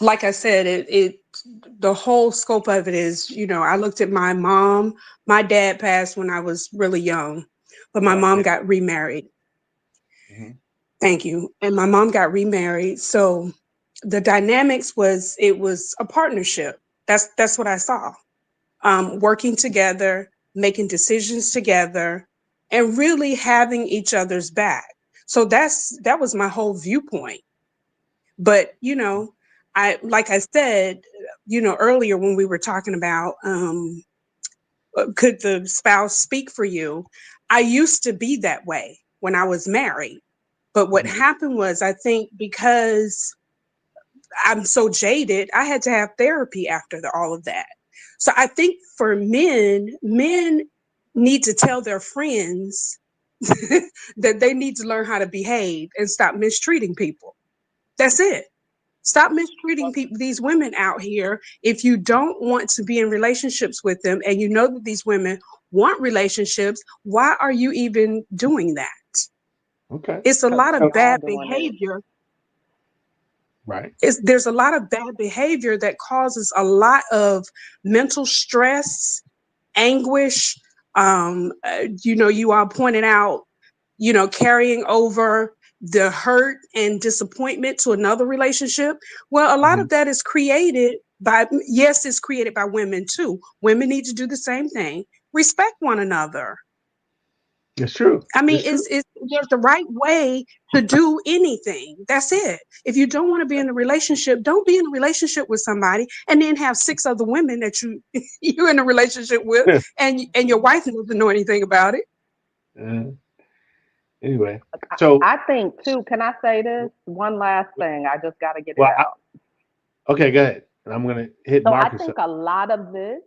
like I said, the whole scope of it is, I looked at my mom. My dad passed when I was really young, but my mom Okay. got remarried. Mhm. Thank you. And my mom got remarried. So the dynamics was, it was a partnership. That's what I saw. Working together, making decisions together, and really having each other's back. So that was my whole viewpoint. But I like I said, earlier when we were talking about could the spouse speak for you? I used to be that way when I was married. But what Mhm. happened was, I think because I'm so jaded, I had to have therapy after all of that. So I think for men need to tell their friends that they need to learn how to behave and stop mistreating people. That's it. Stop mistreating people, these women out here. If you don't want to be in relationships with them and you know that these women want relationships, why are you even doing that? Okay. It's a Because lot we of So, all bad doing it. behavior. right. There's a lot of bad behavior that causes a lot of mental stress, anguish. You all pointed out, carrying over the hurt and disappointment to another relationship. Well, a lot Mhm. of that is created by, yes, it's created by women too. Women need to do the same thing. Respect one another. It's true. I mean, It's true. there's the right way to do anything. That's it. If you don't want to be in a relationship, don't be in a relationship with somebody and then have six other women that you're in a relationship with, and your wife doesn't know anything about it. Uh, anyway, so I think too, can I say this? One last thing. I just got to get it well, out. okay, go ahead. And I'm gonna hit So I Marcus think up. a lot of this,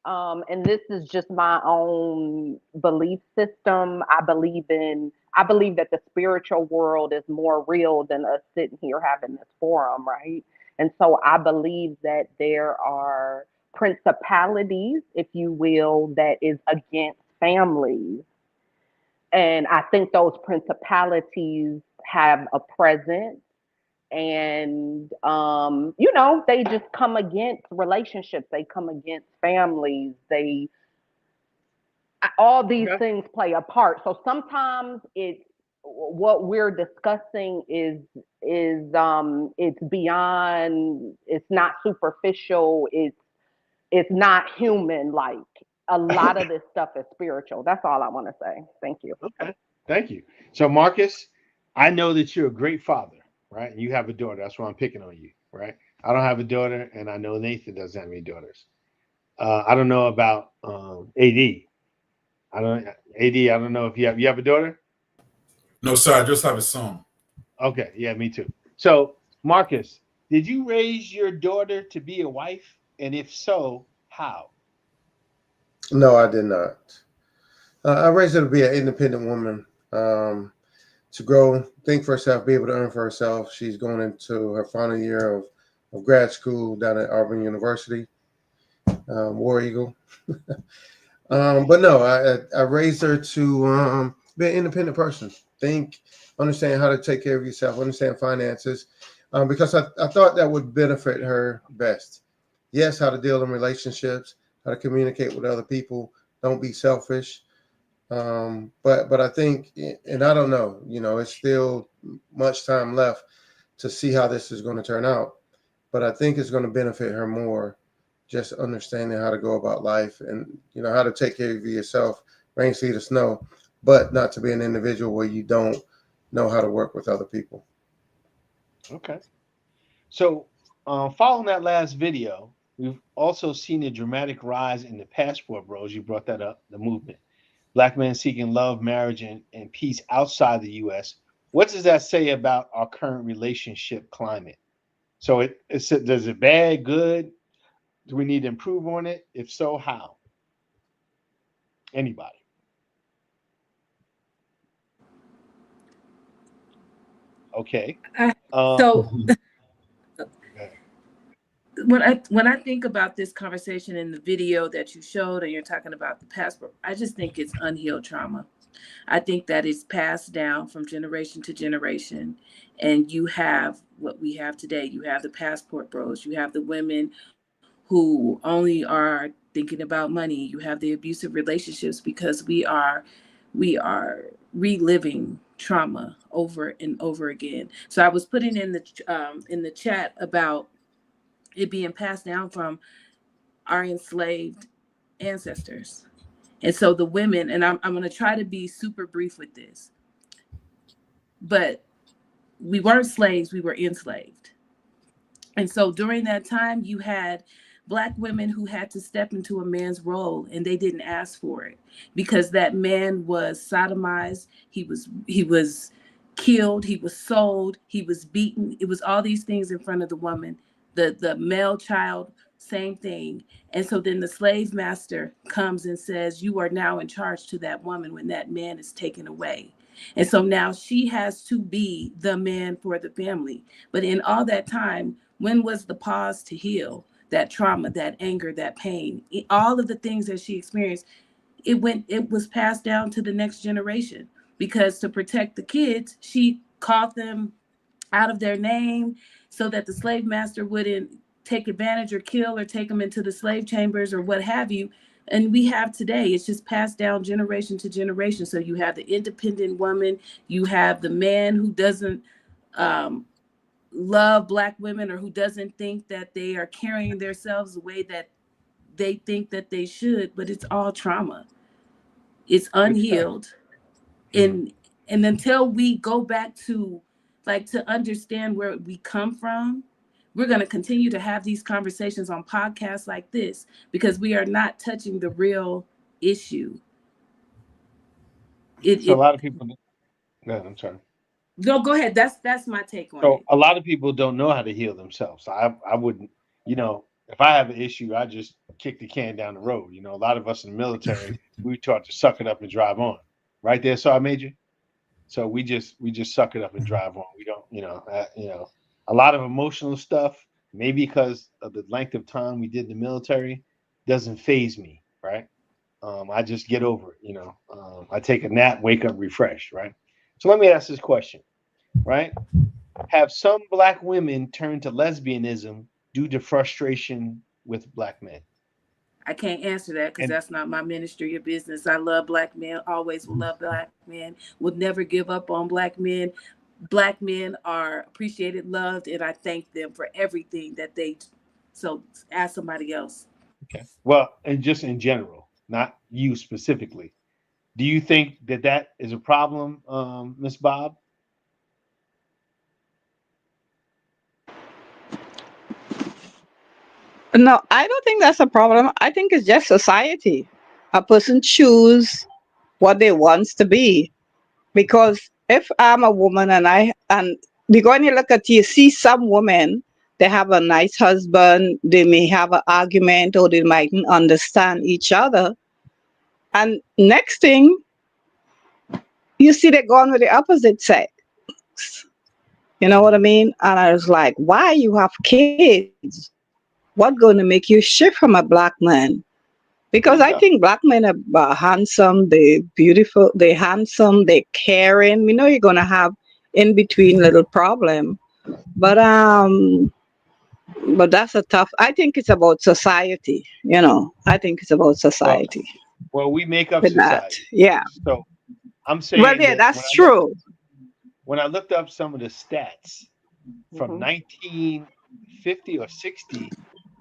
and this is just my own belief system. I believe that the spiritual world is more real than us sitting here having this forum, right? And so I believe that there are principalities, if you will, that is against families. And I think those principalities have a presence And they just come against relationships, they come against families, all these things play a part. So sometimes it's what we're discussing is it's beyond, it's not superficial, it's not human. Like, a lot of this stuff is spiritual. That's all I want to say. Thank you. Okay, thank you. So Marcus, I know that you're a great father, right? You have a daughter. That's why I'm picking on you, right? I don't have a daughter, and I know Nathan doesn't have any daughters. I don't know about AD. I don't know if you have a daughter. No, sir. I just have a son. Okay, yeah, me too. So Marcus, did you raise your daughter to be a wife, and if so, how? No, I did not. I raised her to be an independent woman, to grow, think for herself, be able to earn for herself. She's going into her final year of grad school down at Auburn University, War Eagle. But no, I raised her to be an independent person. Think, understand how to take care of yourself, understand finances, because I thought that would benefit her best. Yes, how to deal in relationships, how to communicate with other people. Don't be selfish. But I think, and I don't know, it's still much time left to see how this is going to turn out. But I think it's going to benefit her more, just understanding how to go about life and, how to take care of yourself, rain, sleet, or snow, but not to be an individual where you don't know how to work with other people. Okay. So following that last video, we've also seen a dramatic rise in the passport bros. You brought that up, the movement. Black men seeking love, marriage, and peace outside the U.S. What does that say about our current relationship climate? So does it bad, good? Do we need to improve on it? If so, how? Anybody? Okay. So when I think about this conversation in the video that you showed, and you're talking about the passport, I just think it's unhealed trauma. I think that it's passed down from generation to generation, and you have what we have today. You have the passport bros. You have the women who only are thinking about money. You have the abusive relationships, because we are reliving trauma over and over again. So I was putting in the chat about it being passed down from our enslaved ancestors. And so the women, and I'm going to try to be super brief with this, but we weren't slaves, we were enslaved. And so during that time, you had Black women who had to step into a man's role, and they didn't ask for it, because that man was sodomized, he was killed, he was sold, he was beaten. It was all these things in front of the woman. The male child, same thing. And so then the slave master comes and says, you are now in charge to that woman when that man is taken away. And so now she has to be the man for the family. But in all that time, when was the pause to heal that trauma, that anger, that pain, all of the things that she experienced? It was passed down to the next generation, because to protect the kids, she called them out of their name so that the slave master wouldn't take advantage or kill or take them into the slave chambers or what have you. And we have today, it's just passed down generation to generation. So you have the independent woman, you have the man who doesn't love Black women, or who doesn't think that they are carrying themselves the way that they think that they should, but it's all trauma. It's unhealed. And until we go back to understand where we come from, we're going to continue to have these conversations on podcasts like this, because we are not touching the real issue. A lot of people. I'm sorry. No, go ahead. That's my take on it. So a lot of people don't know how to heal themselves. I wouldn't, if I have an issue, I just kick the can down the road. A lot of us in the military, we taught to suck it up and drive on. Right there, so I Major. So we just suck it up and drive on. We don't, a lot of emotional stuff, maybe because of the length of time we did in the military, doesn't faze me, right? I just get over it, I take a nap, wake up refreshed, right? So let me ask this question, right? Have some Black women turned to lesbianism due to frustration with Black men? I can't answer that because And that's not my ministry or business. I love Black men, always will love Black men, would never give up on Black men. Black men are appreciated, loved, and I thank them for everything that they do. So ask somebody else. okay, well, and just in general, not you specifically, do you think that that is a problem, Miss Bob? No, I don't think that's a problem. I think it's just society. A person choose what they wants to be. Because if I'm a woman and because when you look at you see some women, they have a nice husband, they may have an argument or they mightn't understand each other. And next thing you see they gone with the opposite sex. You know what I mean? And I was like, why you have kids? What going to make you shift from a black man? Because I think black men are handsome, they beautiful, they handsome, they caring. We know you're gonna have in between little problem, but that's a tough. I think it's about society. You know, I think it's about Well, society well, we make up with that. society. Yeah. So I'm Well, saying yeah, that that's true. when I looked up some of the stats from 1950 or 60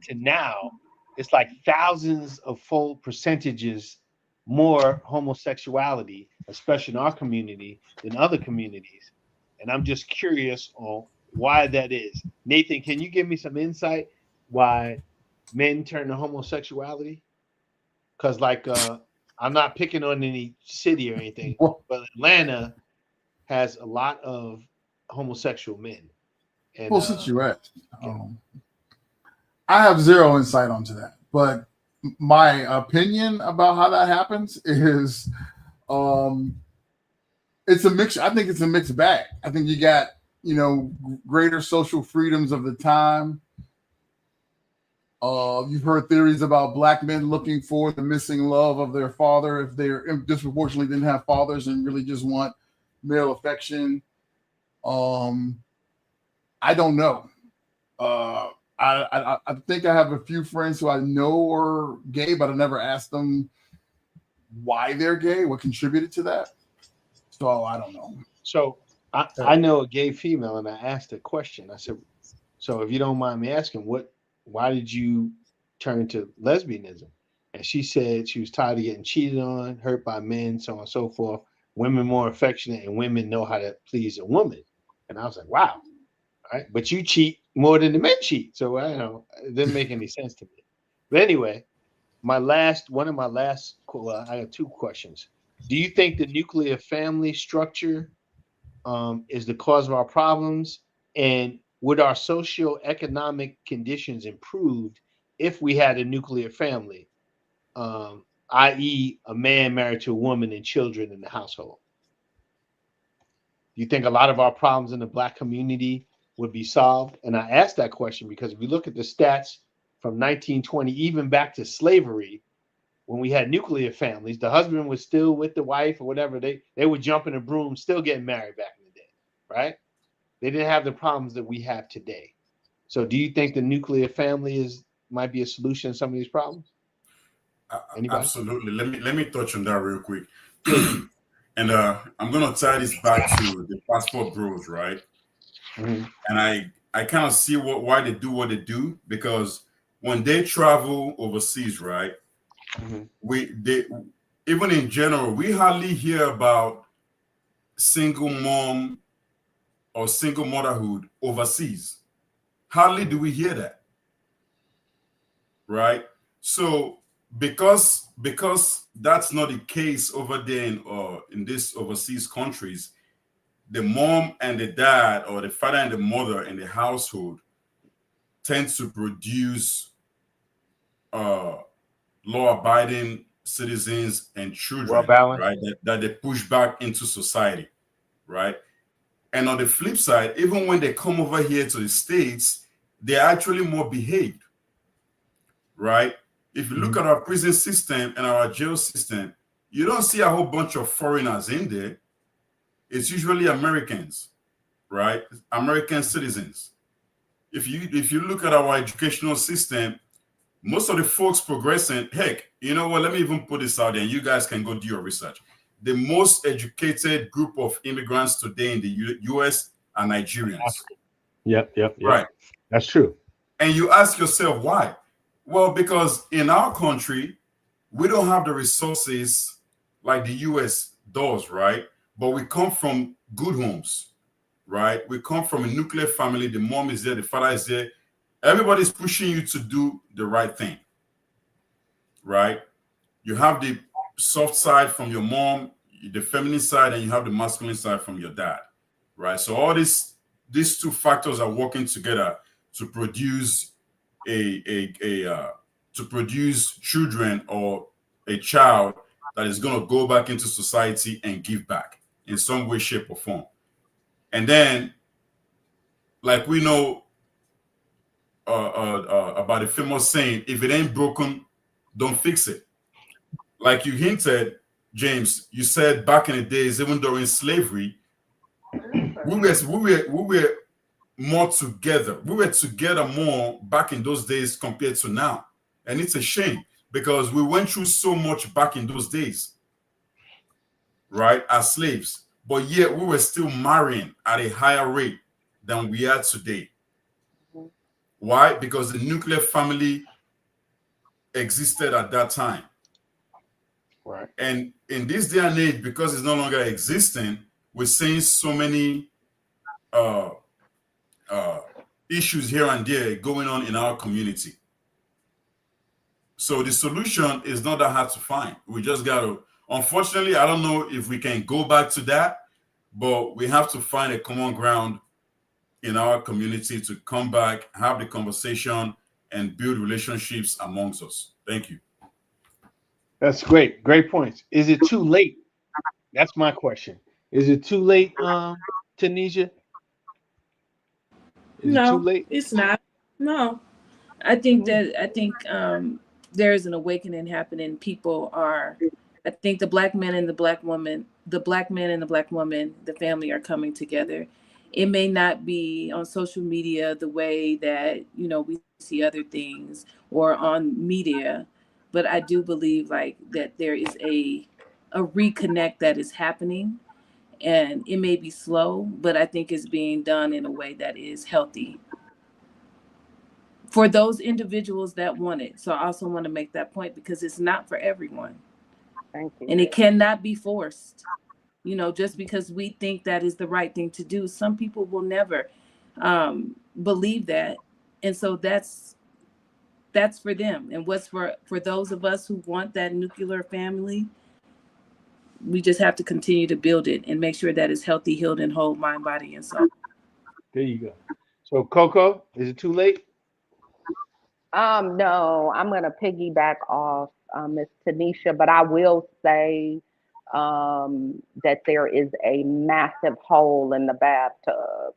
to now, it's like thousands of fold percentages more homosexuality, especially in our community, than other communities. And I'm just curious on why that is. Nathan, can you give me some insight why men turn to homosexuality? Because I'm not picking on any city or anything, but Atlanta has a lot of homosexual men. And Well, since you're at, I have zero insight onto that, but my opinion about how that happens is, it's a mix. I think it's a mixed bag. I think you got, greater social freedoms of the time. You've heard theories about black men looking for the missing love of their father if they're disproportionately didn't have fathers and really just want male affection. I don't know. I think I have a few friends who I know are gay, but I never asked them why they're gay, what contributed to that. So I don't know. So I know a gay female, and I asked a question. I said, "So if you don't mind me asking, why did you turn to lesbianism?" And she said she was tired of getting cheated on, hurt by men, so on and so forth. Women more affectionate, and women know how to please a woman. And I was like, "Wow, all right." But you cheat more than the men cheat, so I don't know. It didn't make any sense to me. But anyway, I have two questions. Do you think the nuclear family structure is the cause of our problems? And would our socioeconomic conditions improved if we had a nuclear family, i.e., a man married to a woman and children in the household? Do you think a lot of our problems in the Black community would be solved? And I asked that question because if you look at the stats from 1920, even back to slavery, when we had nuclear families, the husband was still with the wife or whatever. They would jump in a broom, still getting married back in the day, right? They didn't have the problems that we have today. So do you think the nuclear family might be a solution to some of these problems? Anybody? Absolutely. Let me touch on that real quick. And I'm gonna tie this back to the passport bros, right? Mm-hmm. And I kind of see why they do what they do, because when they travel overseas, right? Mm-hmm. Even in general, we hardly hear about single mom or single motherhood overseas. Hardly do we hear that, right? So because that's not the case over there in these overseas countries, the mom and the dad, or the father and the mother in the household, tends to produce law-abiding citizens and children, right? That they push back into society, right? And on the flip side, even when they come over here to the States, they're actually more behaved, right? If you look at our prison system and our jail system, you don't see a whole bunch of foreigners in there. It's usually Americans, right? American citizens. If you look at our educational system, most of the folks progressing, heck, you know what? Let me even put this out there, and you guys can go do your research. The most educated group of immigrants today in the U.S. are Nigerians. Yep. Right. That's true. And you ask yourself why? Well, because in our country, we don't have the resources like the US does, right? But we come from good homes, right? We come from a nuclear family. The mom is there, the father is there. Everybody's pushing you to do the right thing, right? You have the soft side from your mom, the feminine side, and you have the masculine side from your dad, right? So all these two factors are working together to produce to produce children or a child that is going to go back into society and give back in some way, shape, or form. And then, like we know about the famous saying, if it ain't broken, don't fix it. Like you hinted, James, you said back in the days, even during slavery, we were more together. We were together more back in those days compared to now. And it's a shame because we went through so much back in those days, right, as slaves. But yet we were still marrying at a higher rate than we are today. Why? Because the nuclear family existed at that time. Right. And in this day and age, because it's no longer existing, we're seeing so many issues here and there going on in our community. So the solution is not that hard to find. We just got to, unfortunately, I don't know if we can go back to that, but we have to find a common ground in our community to come back, have the conversation, and build relationships amongst us. Thank you. That's great. Great points. Is it too late? That's my question. Is it too late, Tanisha? Is it too late? It's not. No. I think there's an awakening happening. I think the black man and the black woman, the family are coming together. It may not be on social media the way that, we see other things or on media, but I do believe that there is a reconnect that is happening, and it may be slow, but I think it's being done in a way that is healthy for those individuals that want it. So I also want to make that point because it's not for everyone. Thank you. And it cannot be forced. Just because we think that is the right thing to do, some people will never believe that. And so that's for them. And what's for those of us who want that nuclear family, we just have to continue to build it and make sure that it's healthy, healed, and whole, mind, body, and soul. There you go. So Coco, is it too late? No, I'm going to piggyback off Miss Tanisha, but I will say that there is a massive hole in the bathtub.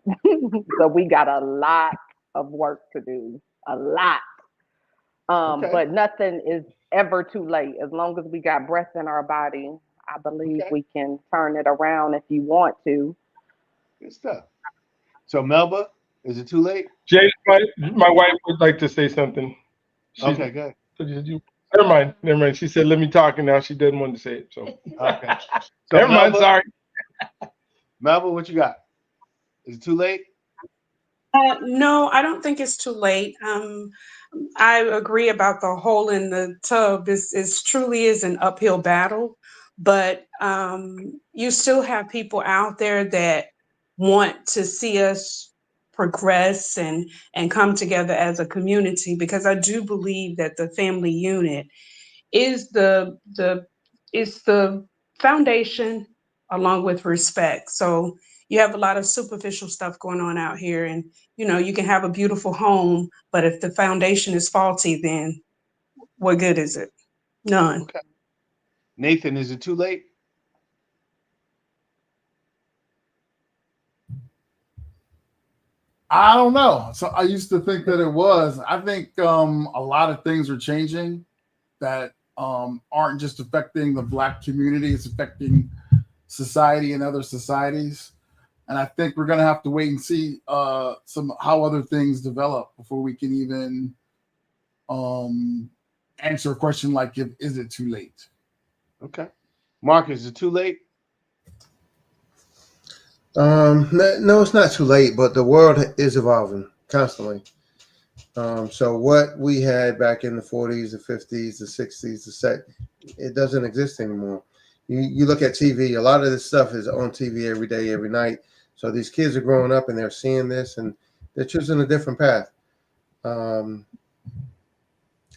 So we got a lot of work to do, a lot. But nothing is ever too late. As long as we got breath in our body, I believe we can turn it around if you want to. Good stuff. So Melba, is it too late? James, my wife would like to say something. Okay, good. Never mind. She said, let me talk, and now she doesn't want to say it. So okay. So never mind, sorry. Melba, what you got? Is it too late? No, I don't think it's too late. I agree about the hole in the tub. It truly is an uphill battle, but you still have people out there that want to see us progress and come together as a community, because I do believe that the family unit is the foundation, along with respect. So you have a lot of superficial stuff going on out here, and you can have a beautiful home, but if the foundation is faulty, then what good is it? None. Okay. Nathan, is it too late? I don't know. So I used to think that it was. I think a lot of things are changing that aren't just affecting the Black community. It's affecting society and other societies. And I think we're going to have to wait and see how other things develop before we can even answer a question like, is it too late? Okay. Marcus, is it too late? No, it's not too late, but the world is evolving constantly. So what we had back in the 40s, the 50s, the 60s, it doesn't exist anymore. You look at TV, a lot of this stuff is on TV every day, every night. So these kids are growing up and they're seeing this and they're choosing a different path.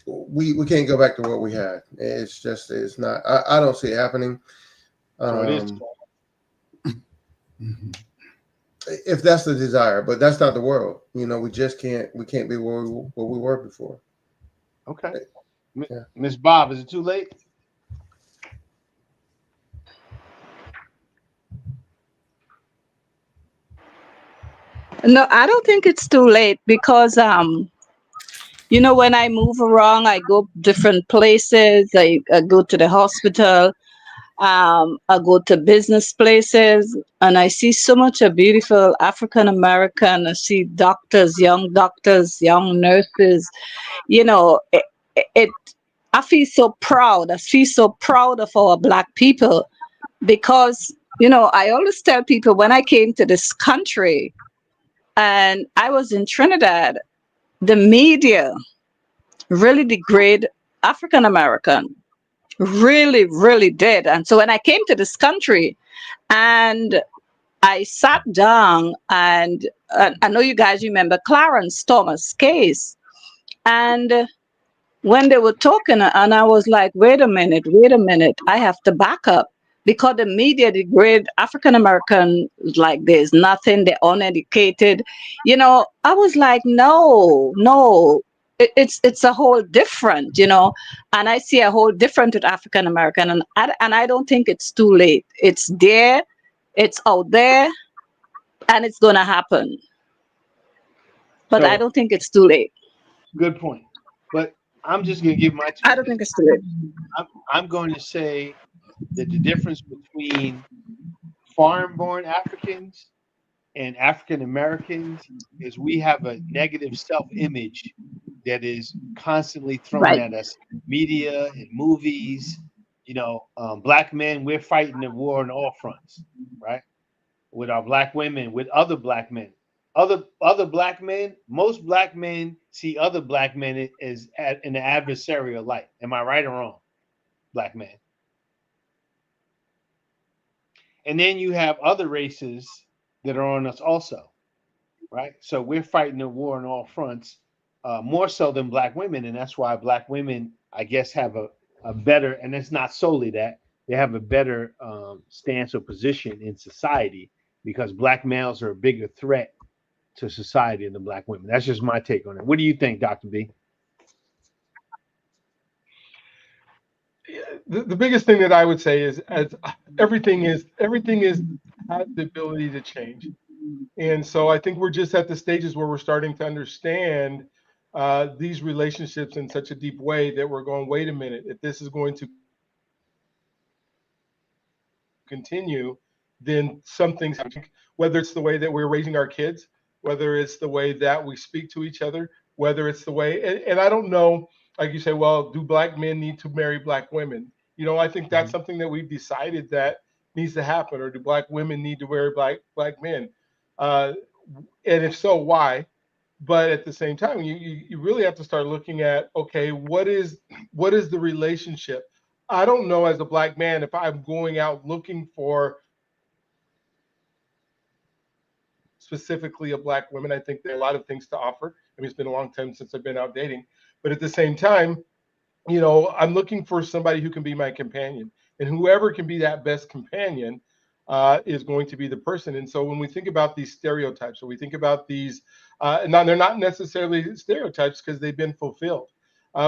We can't go back to what we had. It's not, I don't see it happening. So it is. If that's the desire, but that's not the world. We can't be where we were before. Okay. Yeah. Miss Bob, is it too late? No, I don't think it's too late because when I move around, I go different places. I go to the hospital. I go to business places, and I see so much of beautiful African American. I see doctors, young nurses. I feel so proud. I feel so proud of our Black people because I always tell people when I came to this country and I was in Trinidad, the media really degrade African American. Really, really did. And so when I came to this country and I sat down and I know you guys remember Clarence Thomas case. And when they were talking and I was like, wait a minute, I have to back up because the media degrade African American like there's nothing, they're uneducated. I was like, no. It's a whole different, and I see a whole different with African American, and I don't think it's too late. It's there, it's out there, and it's gonna happen. But I don't think it's too late. Good point. But I'm just gonna give my. I don't think it's too late. I'm going to say that the difference between foreign-born Africans and African Americans is we have a negative self-image that is constantly thrown at us in media and movies. Black men, we're fighting the war on all fronts, right? With our Black women, with other Black men. Other Black men, most Black men see other Black men as in an adversarial light. Am I right or wrong, Black men? And then you have other races that are on us also, right? So we're fighting the war on all fronts, more so than Black women, and that's why Black women, I guess, have a better, and it's not solely that, they have a better stance or position in society because Black males are a bigger threat to society than Black women. That's just my take on it. What do you think, Dr. B? The biggest thing that I would say is everything has the ability to change. And so I think we're just at the stages where we're starting to understand these relationships in such a deep way that we're going, wait a minute, if this is going to continue, then some things, whether it's the way that we're raising our kids, whether it's the way that we speak to each other, whether it's the way, and I don't know, like you say, well, do Black men need to marry Black women? I think that's something that we've decided that needs to happen, or do Black women need to marry Black men? And if so, why? But at the same time, you really have to start looking at, okay, what is the relationship? I don't know as a Black man if I'm going out looking for specifically a Black woman. I think there are a lot of things to offer. I mean, it's been a long time since I've been out dating, but at the same time, I'm looking for somebody who can be my companion, and whoever can be that best companion is going to be the person. And so when we think about these stereotypes, or we think about these, now they're not necessarily stereotypes because they've been fulfilled.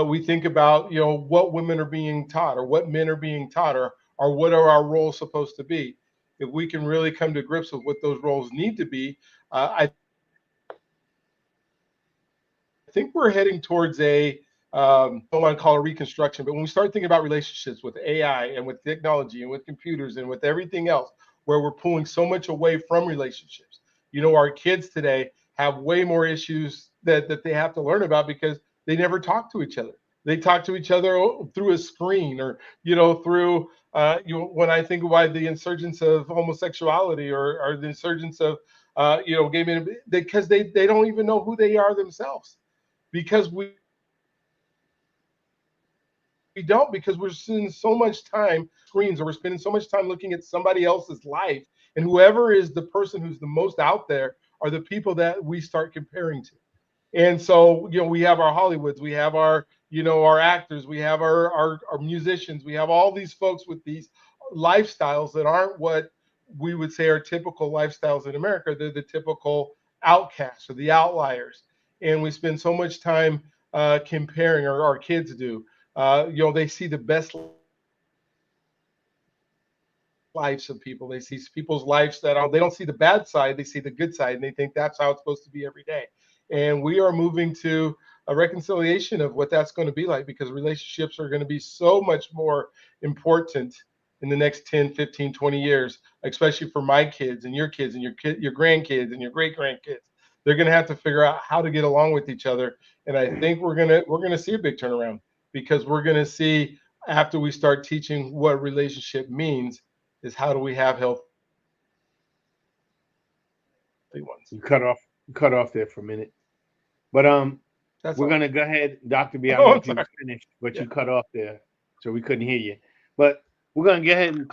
We think about, what women are being taught, or what men are being taught, or what are our roles supposed to be. If we can really come to grips with what those roles need to be, I think we're heading towards I don't want to call it reconstruction, but when we start thinking about relationships with AI and with technology and with computers and with everything else, where we're pulling so much away from relationships. You know, our kids today have way more issues that they have to learn about because they never talk to each other. They talk to each other through a screen, or through when I think why the insurgence of homosexuality or the insurgence of gay men, because they don't even know who they are themselves, because we don't, because we're spending so much time screens, or we're spending so much time looking at somebody else's life, and whoever is the person who's the most out there are the people that we start comparing to. And so, we have our Hollywoods, we have our, our actors, we have our musicians, we have all these folks with these lifestyles that aren't what we would say are typical lifestyles in America. They're the typical outcasts or the outliers. And we spend so much time comparing, or our kids do. They see the best lives of people. They see people's lives they don't see the bad side, they see the good side, and they think that's how it's supposed to be every day. And we are moving to a reconciliation of what that's going to be like, because relationships are going to be so much more important in the next 10, 15, 20 years, especially for my kids and your grandkids and your great grandkids. They're going to have to figure out how to get along with each other. And I think we're going to see a big turnaround, because we're going to see, after we start teaching what relationship means, is how do we have healthy ones. You cut off there for a minute, but we're gonna go ahead, Dr. B. I don't know if you finished, but you cut off there, so we couldn't hear you. But we're gonna go ahead and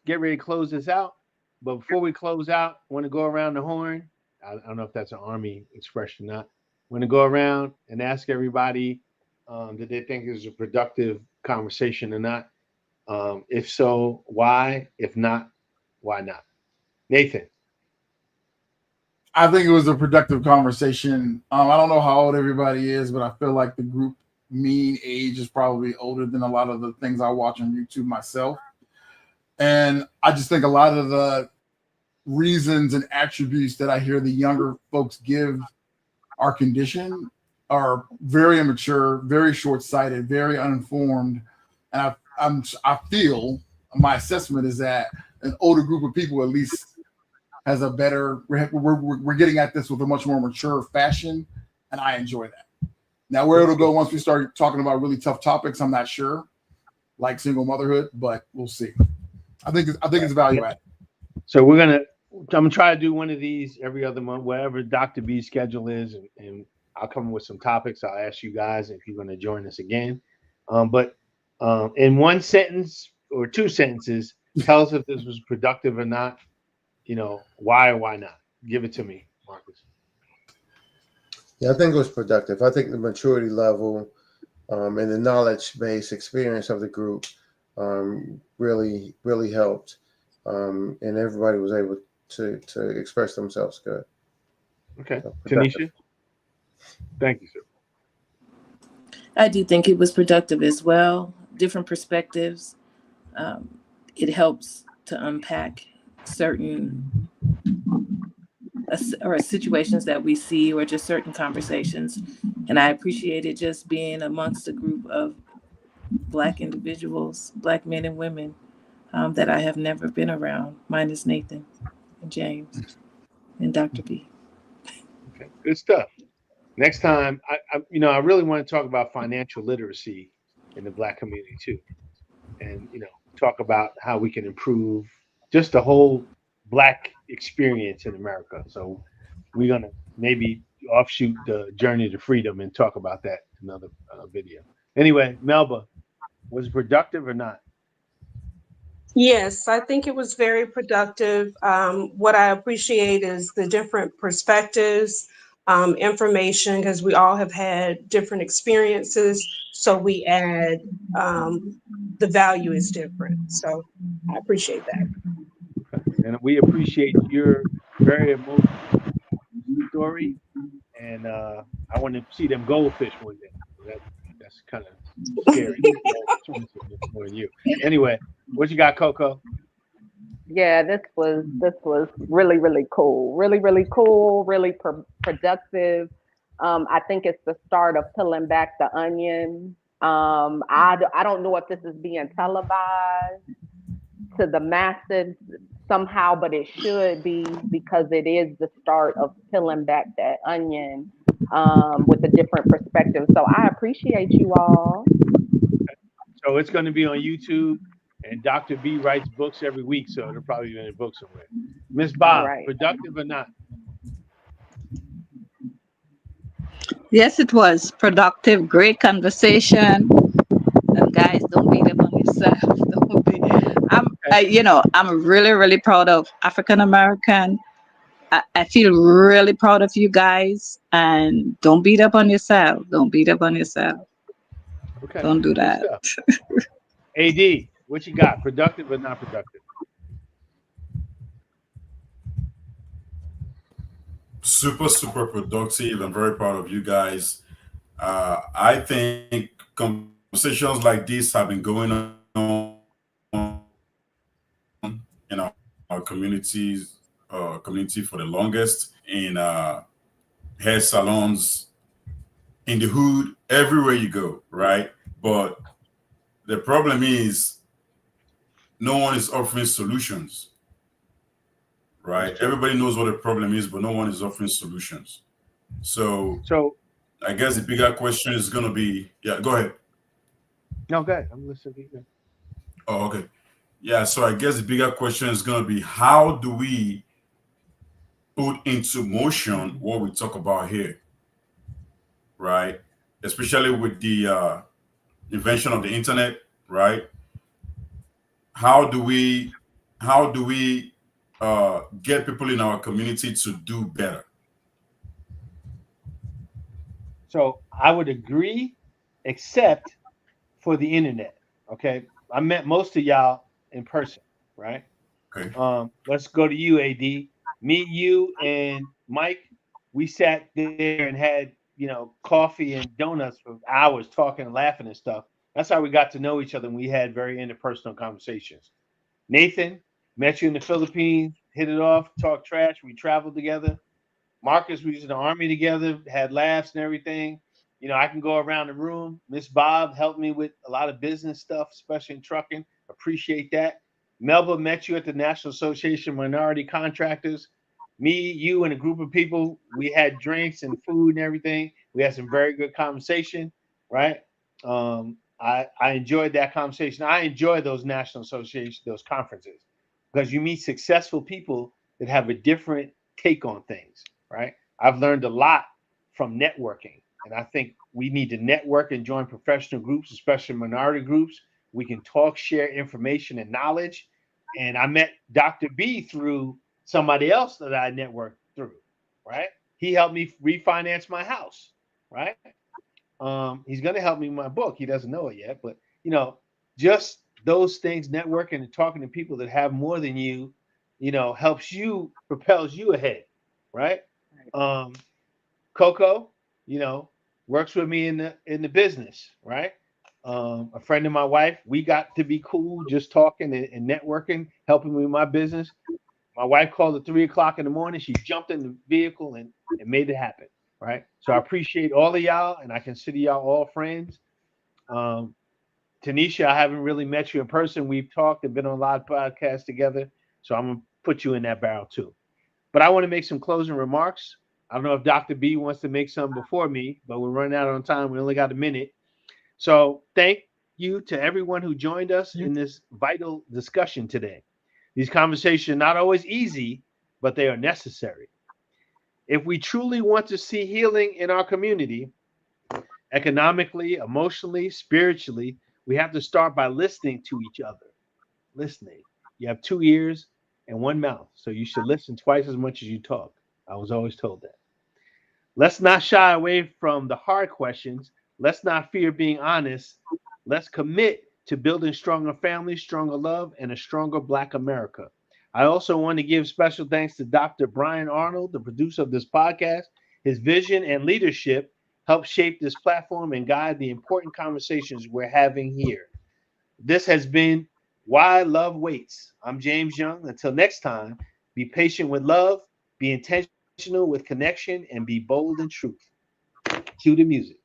get ready to close this out. But before we close out, I want to go around the horn. I don't know if that's an Army expression or not. I want to go around and ask everybody that they think is a productive conversation or not. If so, why? If not, why not? Nathan. I think it was a productive conversation. I don't know how old everybody is, but I feel like the group mean age is probably older than a lot of the things I watch on YouTube myself. And I just think a lot of the reasons and attributes that I hear the younger folks give our condition are very immature, very short-sighted, very uninformed. And I feel my assessment is that an older group of people at least has a better, we're getting at this with a much more mature fashion, and I enjoy that. Now, where it'll go once we start talking about really tough topics, I'm not sure, like single motherhood, but we'll see. I think it's value added. So I'm gonna try to do one of these every other month, wherever Dr. B's schedule is, and I'll come with some topics. I'll ask you guys if you're gonna join us again. But in one sentence or two sentences, tell us if this was productive or not. Why or why not? Give it to me, Marcus. Yeah, I think it was productive. I think the maturity level and the knowledge base experience of the group really, really helped. And everybody was able to express themselves good. Okay. So, Tanisha? Thank you, sir. I do think it was productive as well. Different perspectives. It helps to unpack certain or situations that we see, or just certain conversations. And I appreciated just being amongst a group of Black individuals, Black men and women that I have never been around, minus Nathan and James and Dr. B. Okay, good stuff. Next time, I really want to talk about financial literacy in the Black community too, and talk about how we can improve just the whole Black experience in America. So we're gonna maybe offshoot the journey to freedom and talk about that in another video. Anyway, Melba, was it productive or not? Yes, I think it was very productive. What I appreciate is the different perspectives, information, because we all have had different experiences. So we add, the value is different. So I appreciate that. And we appreciate your very emotional story. And I want to see them goldfish one day. That's kind of scary. More than you. Anyway, what you got, Coco? Yeah, this was really, really cool. Really cool, really productive. I think it's the start of peeling back the onion. I don't know if this is being televised to the masses somehow, but it should be, because it is the start of peeling back that onion with a different perspective. So I appreciate you all. So it's going to be on YouTube, and Dr. B writes books every week, so it'll probably be in a book somewhere. Miss All Bob, right. productive or not? Yes, it was productive, great conversation. And guys, don't beat up on yourself. Don't be. I'm really, really proud of African American. I feel really proud of you guys, and don't beat up on yourself. Don't beat up on yourself. Okay. Don't do Good that. stuff. AD, what you got? Productive or not productive? Super productive. I'm very proud of you guys. I think conversations like this have been going on in our community for the longest, in hair salons, in the hood, everywhere you go, right? But the problem is no one is offering solutions, right? Everybody knows what the problem is, but no one is offering solutions. So I guess the bigger question is going to be, yeah, go ahead. No, go ahead. I'm listening to you. Oh, okay. Yeah, so I guess the bigger question is going to be, how do we put into motion what we talk about here, right? Especially with the invention of the internet, right? How do we get people in our community to do better? So I would agree, except for the internet. Okay, I met most of y'all in person, right? Okay. Let's go to you, AD. Me, you, and Mike. We sat there and had coffee and donuts for hours, talking and laughing and stuff. That's how we got to know each other, and we had very interpersonal conversations. Nathan, met you in the Philippines, hit it off, talked trash. We traveled together. Marcus, we was in the Army together, had laughs and everything. I can go around the room. Miss Bob helped me with a lot of business stuff, especially in trucking. Appreciate that. Melba, met you at the National Association of Minority Contractors. Me, you, and a group of people, we had drinks and food and everything. We had some very good conversation, right? I enjoyed that conversation. I enjoy those national associations, those conferences, because you meet successful people that have a different take on things, right? I've learned a lot from networking, and I think we need to network and join professional groups, especially minority groups. We can talk, share information and knowledge. And I met Dr. B through somebody else that I networked through, right? He helped me refinance my house, right? He's going to help me with my book. He doesn't know it yet, but just those things, networking and talking to people that have more than you, helps you, propels you ahead, right? Coco, works with me in the business, right? A friend of my wife, we got to be cool, just talking and networking, helping me with my business. My wife called at 3 o'clock in the morning. She jumped in the vehicle and made it happen, right? So I appreciate all of y'all, and I consider y'all all friends. Tanisha, I haven't really met you in person. We've talked and been on a lot of podcasts together, so I'm gonna put you in that barrel too. But I want to make some closing remarks. I don't know if Dr. B wants to make some before me, but we're running out on time. We only got a minute. So thank you to everyone who joined us in this vital discussion today. These conversations are not always easy, but they are necessary. If we truly want to see healing in our community, economically, emotionally, spiritually, we have to start by listening to each other. Listening. You have 2 ears and 1 mouth, so you should listen twice as much as you talk. I was always told that. Let's not shy away from the hard questions. Let's not fear being honest. Let's commit to building stronger families, stronger love, and a stronger Black America. I also want to give special thanks to Dr. Brian Arnold, the producer of this podcast. His vision and leadership helped shape this platform and guide the important conversations we're having here. This has been Why Love Waits. I'm James Young. Until next time, be patient with love, be intentional with connection, and be bold in truth. Cue the music.